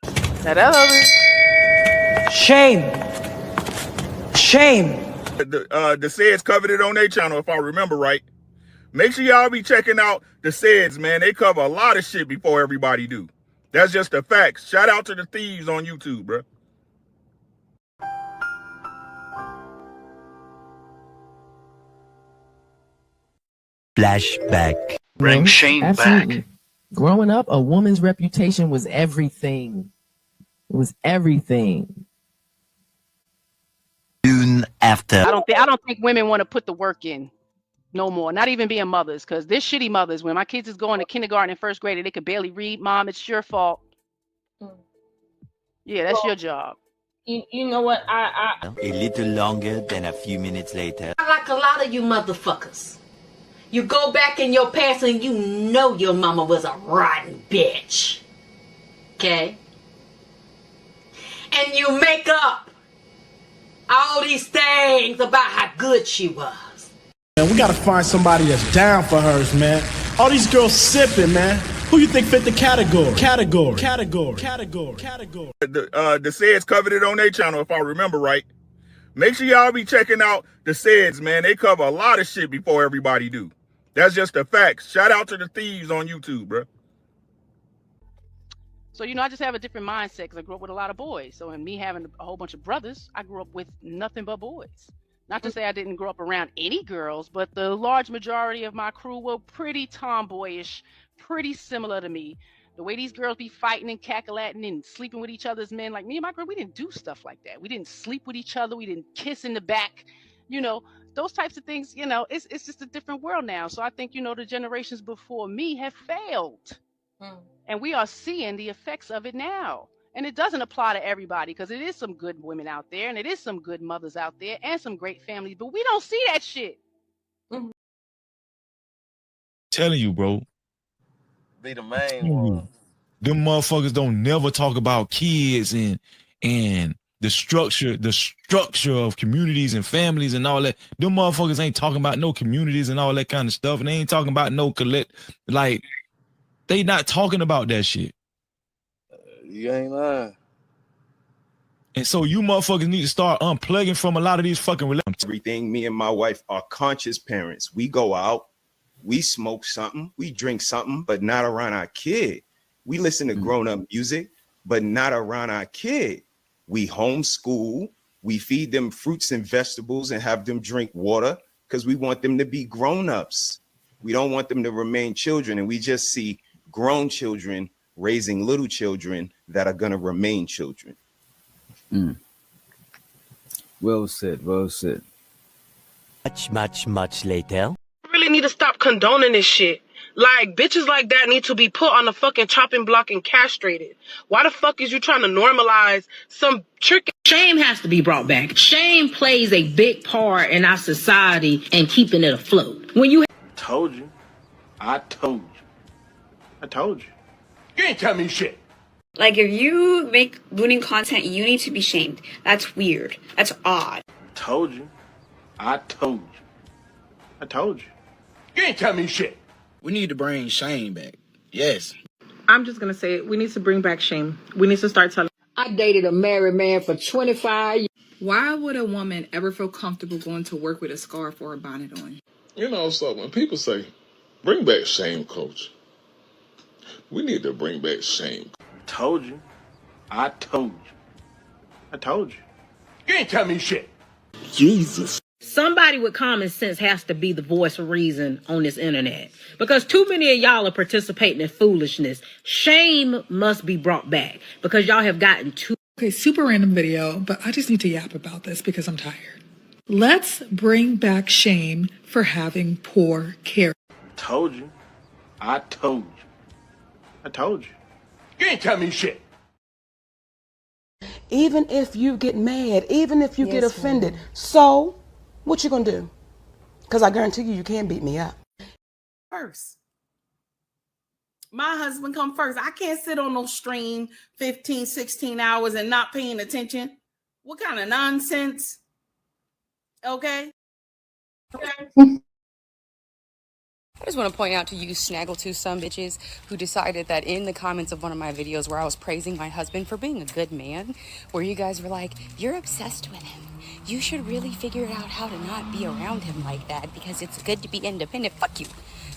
Now that other shame. Shame. The Saids covered it on their channel, if I remember right. Make sure y'all be checking out the Saids, man. They cover a lot of shit before everybody do. That's just the facts. Shout out to the thieves on YouTube, bro. Flashback. Bring shame Absolutely. back. Growing up, a woman's reputation was everything. It was everything. Soon after. I don't think women want to put the work in no more. Not even being mothers, because they're shitty mothers. When my kids is going to kindergarten and first grade, they could barely read. Mom, it's your fault. Yeah, that's your job. You know what? A little longer than a few minutes later. Like a lot of you motherfuckers. You go back in your past and you know your mama was a rotten bitch. Okay? And you make up all these things about how good she was. Man, we gotta find somebody that's down for hers, man. All these girls sipping, man. Who you think fit the category? The Saids covered it on their channel, if I remember right. Make sure y'all be checking out the Saids, man. They cover a lot of shit before everybody do. That's just the facts. Shout out to the thieves on YouTube, bro. So, you know, I just have a different mindset because I grew up with a lot of boys. So, in me having a whole bunch of brothers, I grew up with nothing but boys. Not to say I didn't grow up around any girls, but the large majority of my crew were pretty tomboyish, pretty similar to me. The way these girls be fighting and cackling and sleeping with each other's men, like me and my girl, we didn't do stuff like that. We didn't sleep with each other. We didn't kiss in the back. You know, those types of things, you know, it's just a different world now. So I think, you know, the generations before me have failed. And we are seeing the effects of it now. And it doesn't apply to everybody because it is some good women out there and it is some good mothers out there and some great families, but we don't see that shit. Telling you, bro. Be the main Telling you. one. Them motherfuckers don't never talk about kids and the structure of communities and families and all that. Them motherfuckers ain't talking about no communities and all that kind of stuff. And they ain't talking about no like they not talking about that shit. You ain't lying. And so you motherfuckers need to start unplugging from a lot of these fucking relationships. Everything. Me and my wife are conscious parents. We go out, we smoke something, we drink something, but not around our kid. We listen to grown-up music, but not around our kid. We homeschool, we feed them fruits and vegetables and have them drink water because we want them to be grown-ups. We don't want them to remain children, and we just see grown children raising little children that are going to remain children. Well said, well said. Much later. Really need to stop condoning this shit. Like, bitches like that need to be put on the fucking chopping block and castrated. Why the fuck is you trying to normalize some trick? Shame has to be brought back. Shame plays a big part in our society and keeping it afloat. When you Told you. I told you. I told you. You ain't tell me shit. Like, if you make booting content, you need to be shamed. That's weird. That's odd. Told you. I told you. I told you. You ain't tell me shit. We need to bring shame back. Yes. I'm just going to say it. We need to bring back shame. We need to start telling. I dated a married man for 25 years. Why would a woman ever feel comfortable going to work with a scarf or a bonnet on? You know, so when people say, bring back shame, coach, we need to bring back shame. Told you. I told you. I told you. You ain't tell me shit. Jesus. Somebody with common sense has to be the voice of reason on this internet. Because too many of y'all are participating in foolishness. Shame must be brought back. Because y'all have gotten too... Okay, super random video, but I just need to yap about this because I'm tired. Let's bring back shame for having poor care. Told you. I told you. I told you. You ain't tell me shit. Even if you get mad, even if you get offended, so what you gonna do? Because I guarantee you can't beat me up. First. My husband come first. I can't sit on no stream 15, 16 hours and not paying attention. What kind of nonsense? Okay? I just want to point out to you snaggletooth some bitches who decided that in the comments of one of my videos where I was praising my husband for being a good man, where you guys were like, you're obsessed with him. You should really figure out how to not be around him like that because it's good to be independent. Fuck you.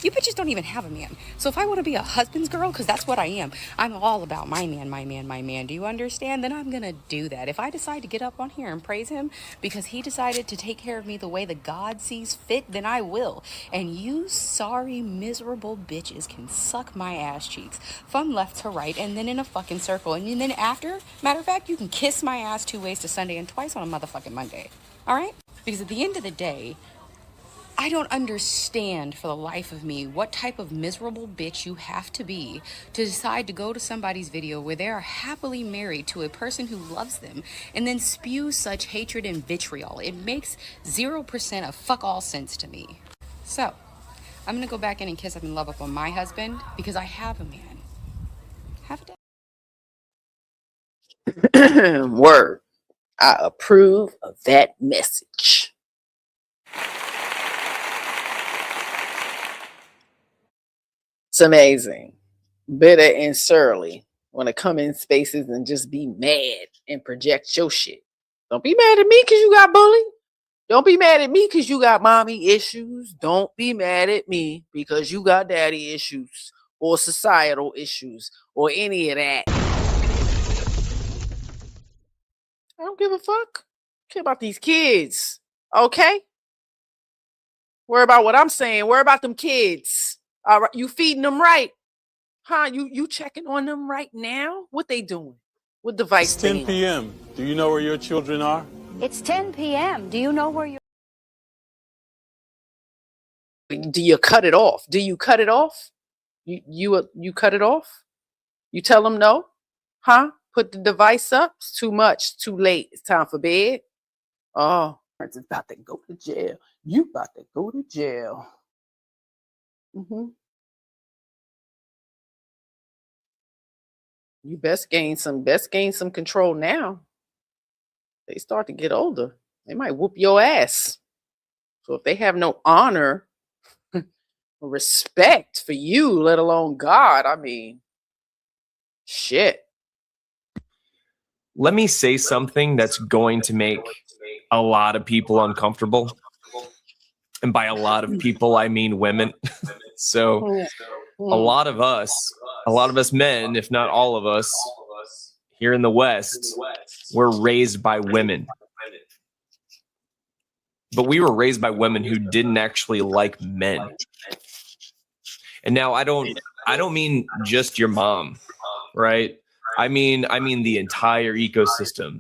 You bitches don't even have a man. So if I want to be a husband's girl, because that's what I am, I'm all about my man, my man, my man. Do you understand? Then I'm going to do that. If I decide to get up on here and praise him because he decided to take care of me the way that God sees fit, then I will. And you sorry, miserable bitches can suck my ass cheeks from left to right and then in a fucking circle. And then after, matter of fact, you can kiss my ass 2 ways to Sunday and twice on a motherfucking Monday. All right? Because at the end of the day, I don't understand for the life of me what type of miserable bitch you have to be to decide to go to somebody's video where they are happily married to a person who loves them and then spew such hatred and vitriol. It makes 0% of fuck all sense to me. So, I'm gonna go back in and kiss up and love up on my husband because I have a man. Have a day. Word. I approve of that message. It's amazing. Bitter and surly want to come in spaces and just be mad and project your shit. Don't be mad at me because you got bullied. Don't be mad at me because you got mommy issues. Don't be mad at me because you got daddy issues or societal issues or any of that. I don't give a fuck. I care about these kids. Okay? Worry about what I'm saying. Worry about them kids. All right, you feeding them right? Huh? You checking on them right now? What they doing? What device It's they 10 in? p.m. Do you know where your children are? It's 10 p.m. Do you know where you're... Do you cut it off? Do you cut it off? You cut it off? You tell them no? Huh? Put the device up? It's too much. Too late. It's time for bed. Oh, it's about to go to jail. You about to go to jail. You best gain some control now. They start to get older. They might whoop your ass. So if they have no honor or respect for you, let alone God, I mean, shit. Let me say something that's going to make a lot of people uncomfortable. And by a lot of people, I mean women. So a lot of us men, if not all of us here in the West, were raised by women. But we were raised by women who didn't actually like men. And now I don't mean just your mom, right? I mean the entire ecosystem.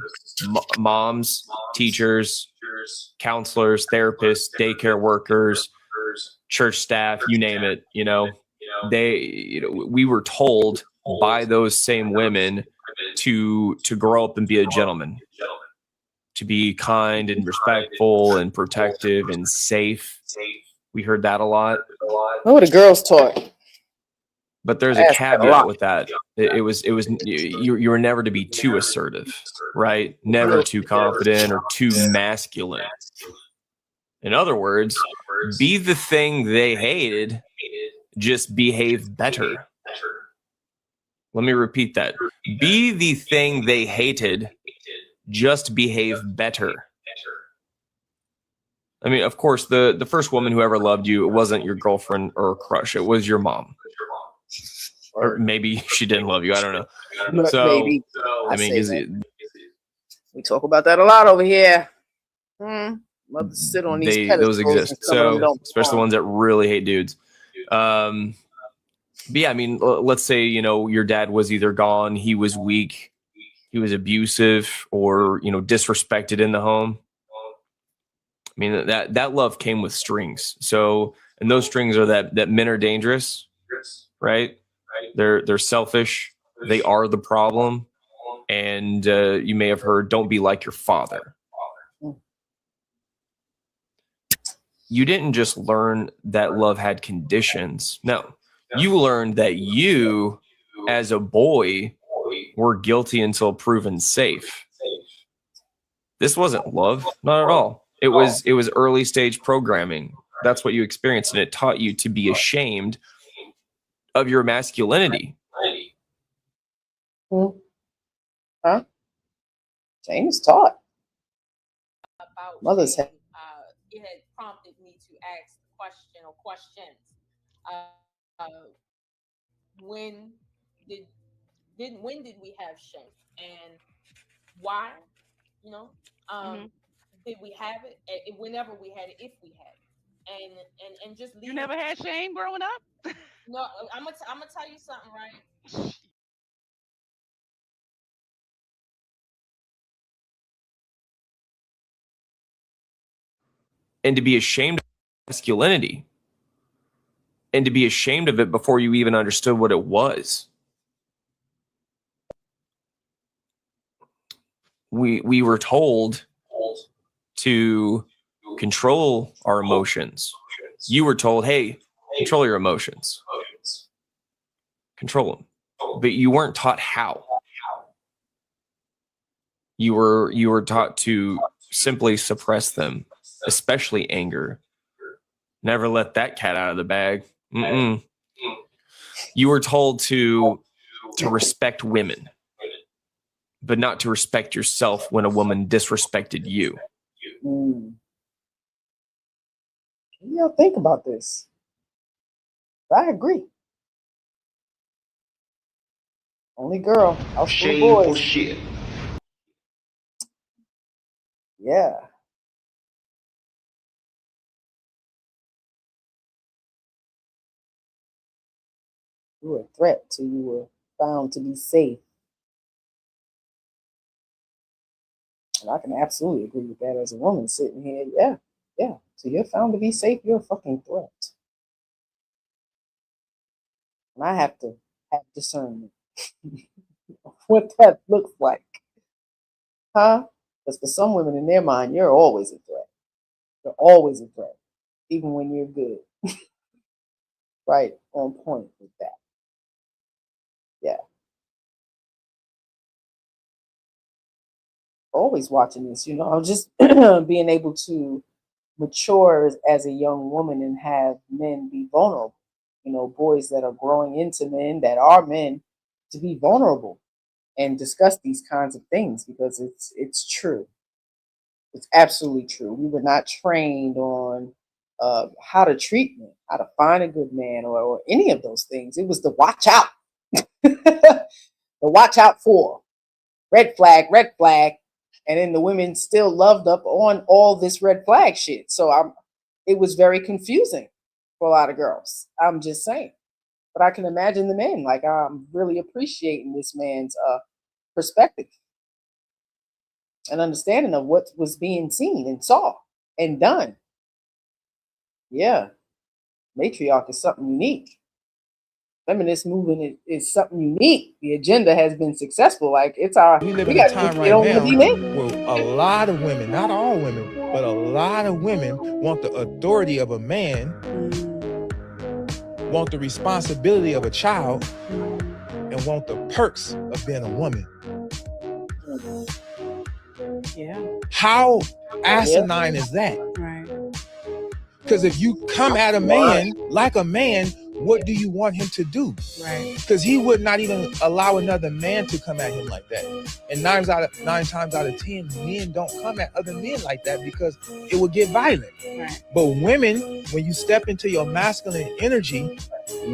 Moms, teachers, counselors, therapists, daycare workers, church staff, you name it, we were told by those same women to grow up and be a gentleman, to be kind and respectful and protective and safe. We heard that a lot. What were the girls taught? But there's a caveat with that. You were never to be too assertive, right? Never too confident or too masculine. In other words, be the thing they hated, just behave better. Let me repeat that. Be the thing they hated, just behave better. I mean, of course, the first woman who ever loved you, it wasn't your girlfriend or crush. It was your mom. Or maybe she didn't love you. I don't know. So, Maybe. I mean, we talk about that a lot over here. Mothers sit on these pedestals. Those exist. So, especially the ones that really hate dudes. But yeah, I mean, let's say, your dad was either gone, he was weak, he was abusive, or, disrespected in the home. I mean, that love came with strings. So, and those strings are that men are dangerous, right? They're selfish. They are the problem. And you may have heard, don't be like your father. You didn't just learn that love had conditions. No, you learned that you, as a boy, were guilty until proven safe. This wasn't love, not at all. It was early stage programming. That's what you experienced, and it taught you to be ashamed of your masculinity. Huh? James taught. Mothers have. It had prompted me to ask the question or questions. When did we have shame, and why? Did we have it? Whenever we had it, if we had it, and just leave. You never had shame growing up? No, I'm gonna tell you something, right? And to be ashamed of masculinity, and to be ashamed of it before you even understood what it was. We were told to control our emotions. You were told, hey, control your emotions. Control them. But you weren't taught how. You were taught to simply suppress them, especially anger. Never let that cat out of the bag. You were told to respect women, but not to respect yourself when a woman disrespected you. Y'all think about this. I agree. Only girl. Shameful shit. Yeah. You were a threat till you were found to be safe. And I can absolutely agree with that as a woman sitting here. Yeah. So you're found to be safe, you're a fucking threat. And I have to have discernment what that looks like. Huh? Because for some women in their mind, you're always a threat. You're always a threat, even when you're good. Right on point with that. Yeah. always watching this, just being able to mature as a young woman and have men be vulnerable. Boys that are growing into men that are men to be vulnerable and discuss these kinds of things because it's true. It's absolutely true. We were not trained on how to treat men, how to find a good man, or any of those things. It was the watch out, the watch out for red flag, and then the women still loved up on all this red flag shit. So it was very confusing for a lot of girls. I'm just saying, but I can imagine the men. Like, I'm really appreciating this man's perspective and understanding of what was being seen and saw and done. Yeah, matriarch is something unique. Feminist movement is something unique. The agenda has been successful. Like, it's our We live we in a got time to right get on to now be men. where a lot of women, not all women, but a lot of women want the authority of a man, want the responsibility of a child, and want the perks of being a woman. Yeah. How asinine is that? Right. Because if you come at a man like a man, what do you want him to do? Right. Because he would not even allow another man to come at him like that. And nine times out of 10, men don't come at other men like that because it would get violent. Right. But women, when you step into your masculine energy,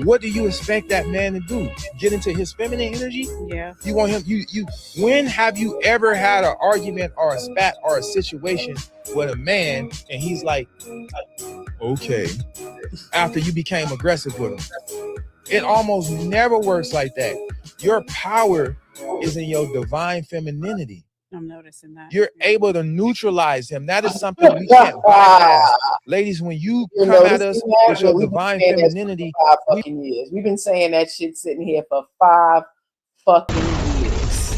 what do you expect that man to do? Get into his feminine energy? Yeah. You want him, when have you ever had an argument or a spat or a situation with a man and he's like, okay, after you became aggressive with him? It almost never works like that. Your power is in your divine femininity. I'm noticing that. You're able to neutralize him. That is something we can't bypass. Ladies, when you come at us with your divine femininity, for 5 fucking years. We've been saying that shit sitting here for 5 fucking years.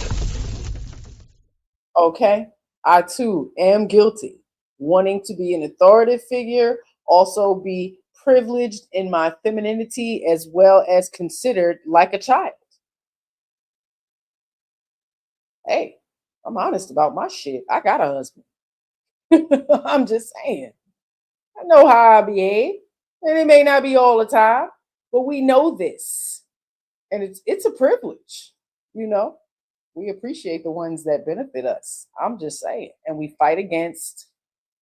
Okay? I too am guilty. Wanting to be an authoritative figure, also be privileged in my femininity, as well as considered like a child. Hey, I'm honest about my shit. I got a husband. I'm just saying. I know how I behave. And it may not be all the time, but we know this. And it's a privilege, We appreciate the ones that benefit us. I'm just saying. And we fight against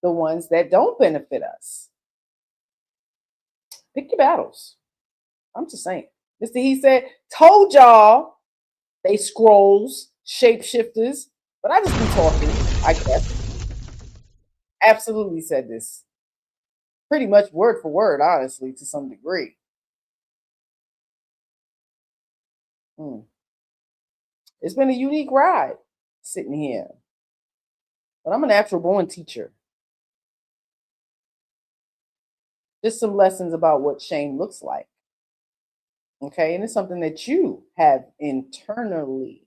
the ones that don't benefit us. Pick your battles. I'm just saying. Mr. He said, told y'all they scrolls, shapeshifters, but I just be talking, I guess. Absolutely said this. Pretty much word for word, honestly, to some degree. It's been a unique ride sitting here. But I'm a natural born teacher. Just some lessons about what shame looks like. Okay, and it's something that you have internally.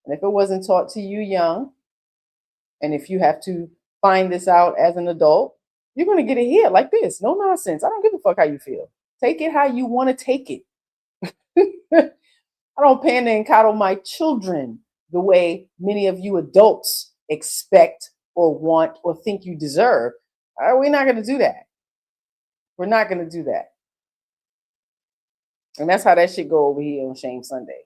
And if it wasn't taught to you young, and if you have to find this out as an adult, you're going to get it here like this. No nonsense. I don't give a fuck how you feel. Take it how you want to take it. I don't pander and coddle my children the way many of you adults expect or want or think you deserve. We're not going to do that. We're not going to do that. And that's how that shit go over here on Shame Sunday.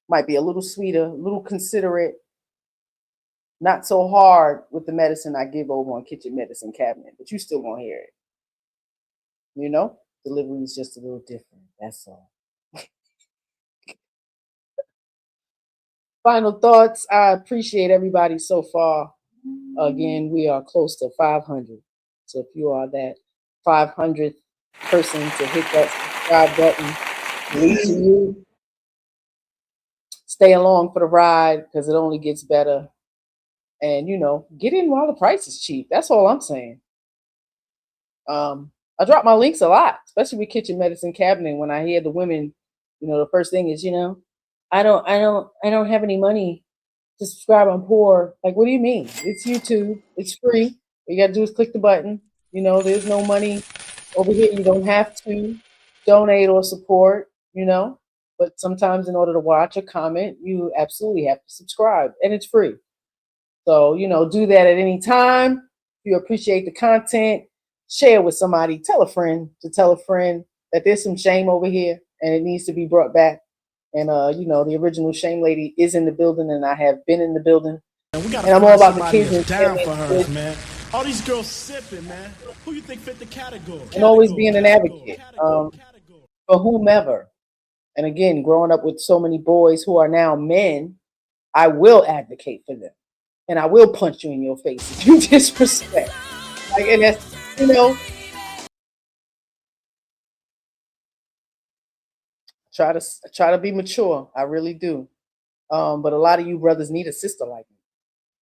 Might be a little sweeter, a little considerate, not so hard with the medicine I give over on Kitchen Medicine Cabinet, but you still gonna hear it. Delivery is just a little different. That's all. Final thoughts. I appreciate everybody so far. Again, we are close to 500. So if you are that 500th person to hit that subscribe button, salute to you. Stay along for the ride because it only gets better. And, get in while the price is cheap. That's all I'm saying. I drop my links a lot, especially with Kitchen Medicine Cabinet. When I hear the women, the first thing is, I don't have any money to subscribe. I'm poor. Like, what do you mean? It's YouTube. It's free. All you got to do is click the button. There's no money over here. You don't have to donate or support, But But sometimes in order to watch or comment, you absolutely have to subscribe, and it's free. So, do that at any time. If you appreciate the content, share with somebody. Tell a friend to tell a friend that there's some shame over here and it needs to be brought back. And, the original shame lady is in the building, and I have been in the building. And we gotta And I'm find all about the somebody kids that's and down family. for her, man. All these girls sipping, man. Who you think fit the category? And always being an advocate for whomever. And again, growing up with so many boys who are now men, I will advocate for them. And I will punch you in your face if you disrespect. And that's, try to be mature. I really do. But a lot of you brothers need a sister like me.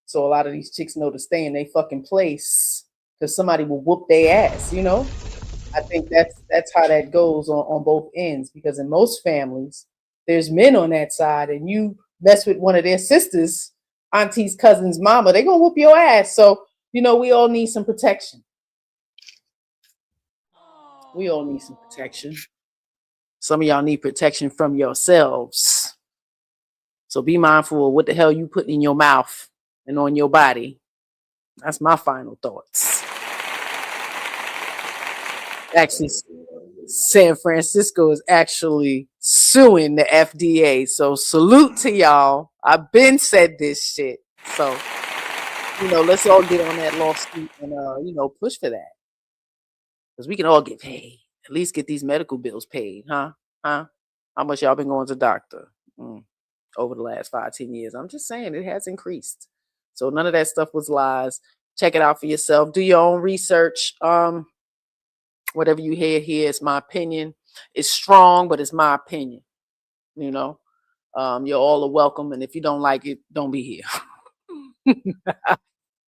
So a lot of these chicks know to stay in their fucking place because somebody will whoop their ass, I think that's how that goes on both ends, because in most families, there's men on that side, and you mess with one of their sisters, aunties, cousins, mama, they're gonna whoop your ass. So, we all need some protection. We all need some protection. Some of y'all need protection from yourselves. So be mindful of what the hell you put in your mouth and on your body. That's my final thoughts. Actually, San Francisco is actually suing the FDA. So salute to y'all. I've been said this shit. So, let's all get on that lawsuit and, push for that. Because we can all get paid. At least get these medical bills paid, huh? How much y'all been going to the doctor over the last 5-10 years? I'm just saying it has increased. So none of that stuff was lies. Check it out for yourself. Do your own research. Whatever you hear here is my opinion. It's strong, but it's my opinion. You're all are welcome. And if you don't like it, don't be here.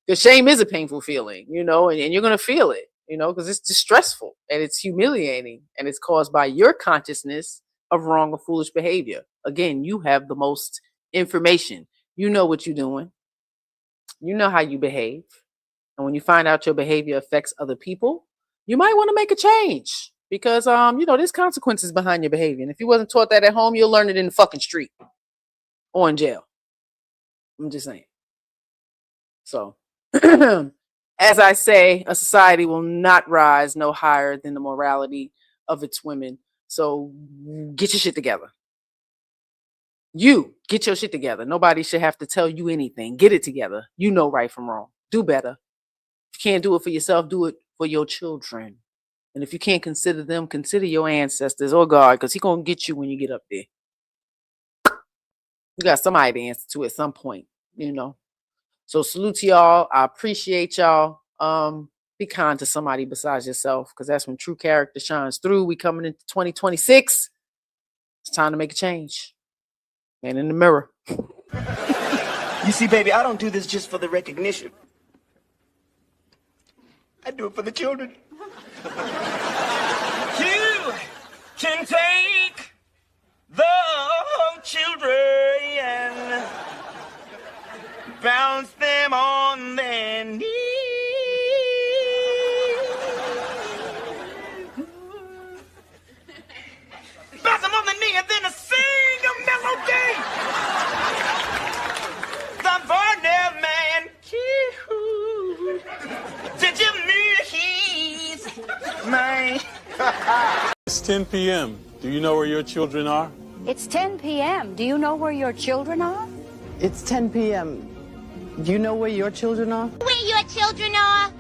Because shame is a painful feeling, and you're going to feel it, because it's distressful and it's humiliating, and it's caused by your consciousness of wrong or foolish behavior. Again, you have the most information. You know what you're doing. You know how you behave. And when you find out your behavior affects other people, you might want to make a change, because, there's consequences behind your behavior. And if you wasn't taught that at home, you'll learn it in the fucking street or in jail. I'm just saying. So, as I say, a society will not rise no higher than the morality of its women. So get your shit together. You get your shit together. Nobody should have to tell you anything. Get it together. You know right from wrong. Do better. If you can't do it for yourself, do it for your children. And if you can't consider them, consider your ancestors or God, because He's going to get you when you get up there. You got somebody to answer to at some point, So salute to y'all. I appreciate y'all. Be kind to somebody besides yourself, because that's when true character shines through. We coming into 2026. It's time to make a change. Man in the mirror. You see, baby, I don't do this just for the recognition. I do it for the children. You can take the children and bounce them on their knees. Bounce them on the knee and then sing a melody. The Varnell man. Did you mean he's mine? It's 10 p.m. Do you know where your children are? It's 10 p.m. Do you know where your children are? It's 10 p.m. Do you know where your children are? Where your children are?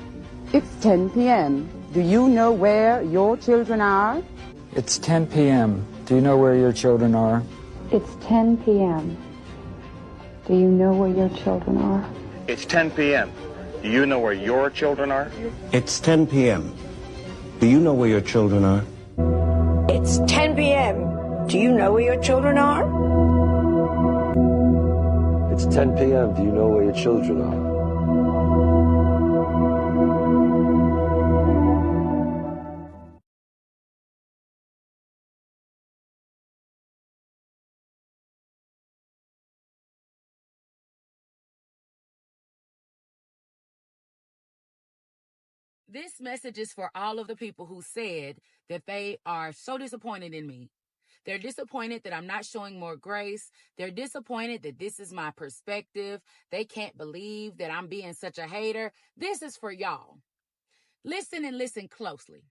It's 10 p.m. Do you know where your children are? It's 10 p.m. Do you know where your children are? It's 10 p.m. Do you know where your children are? It's 10 p.m. Do you know where your children are? It's 10 p.m. Do you know where your children are? It's 10 p.m. Do you know where your children are? It's 10 p.m. Do you know where your children are? This message is for all of the people who said that they are so disappointed in me, They're disappointed that I'm not showing more grace. They're disappointed that this is my perspective. They can't believe that I'm being such a hater. This is for y'all. Listen and listen closely.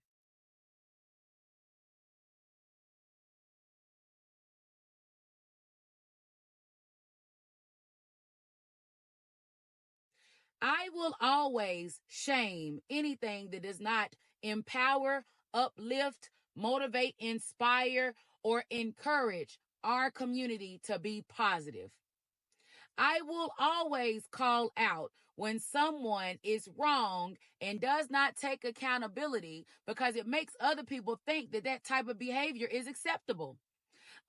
I will always shame anything that does not empower, uplift, motivate, inspire, or encourage our community to be positive. I will always call out when someone is wrong and does not take accountability because it makes other people think that that type of behavior is acceptable.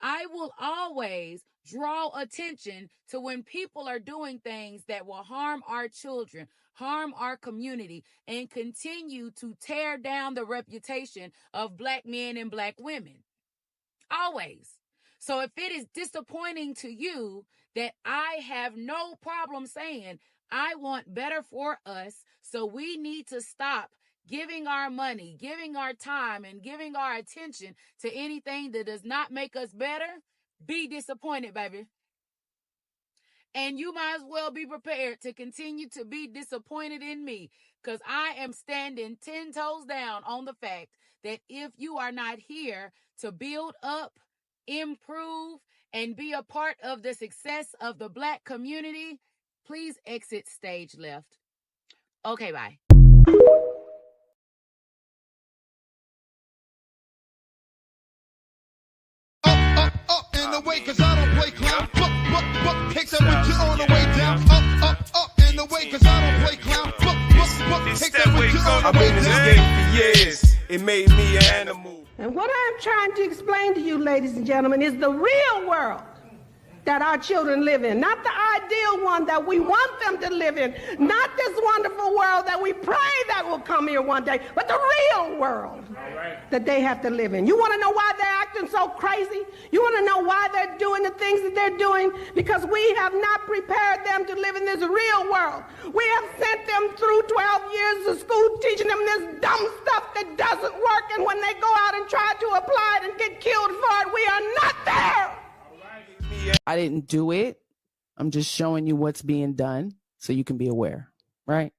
I will always draw attention to when people are doing things that will harm our children, harm our community, and continue to tear down the reputation of Black men and Black women. Always. So if it is disappointing to you that I have no problem saying I want better for us, so we need to stop giving our money, giving our time, and giving our attention to anything that does not make us better, be disappointed, baby. And you might as well be prepared to continue to be disappointed in me, because I am standing 10 toes down on the fact that if you are not here to build up, improve, and be a part of the success of the Black community, please exit stage left. Okay, bye. Up in the way, cause I don't play clown. Take that with you on the way down. Up in the way, cause I don't play clown. Take that with you on the way down. I've been in this game for years. It made me an animal. And what I'm trying to explain to you, ladies and gentlemen, is the real world that our children live in. Not the ideal one that we want them to live in. Not this wonderful world that we pray that will come here one day, but the real world that they have to live in. You want to know why they're acting so crazy? You want to know why they're doing the things that they're doing? Because we have not prepared them to live in this real world. We have sent them through 12 years of school teaching them this dumb stuff that doesn't work, and when they go out and try to apply it and get killed for it, we are not there. I didn't do it. I'm just showing you what's being done so you can be aware, right?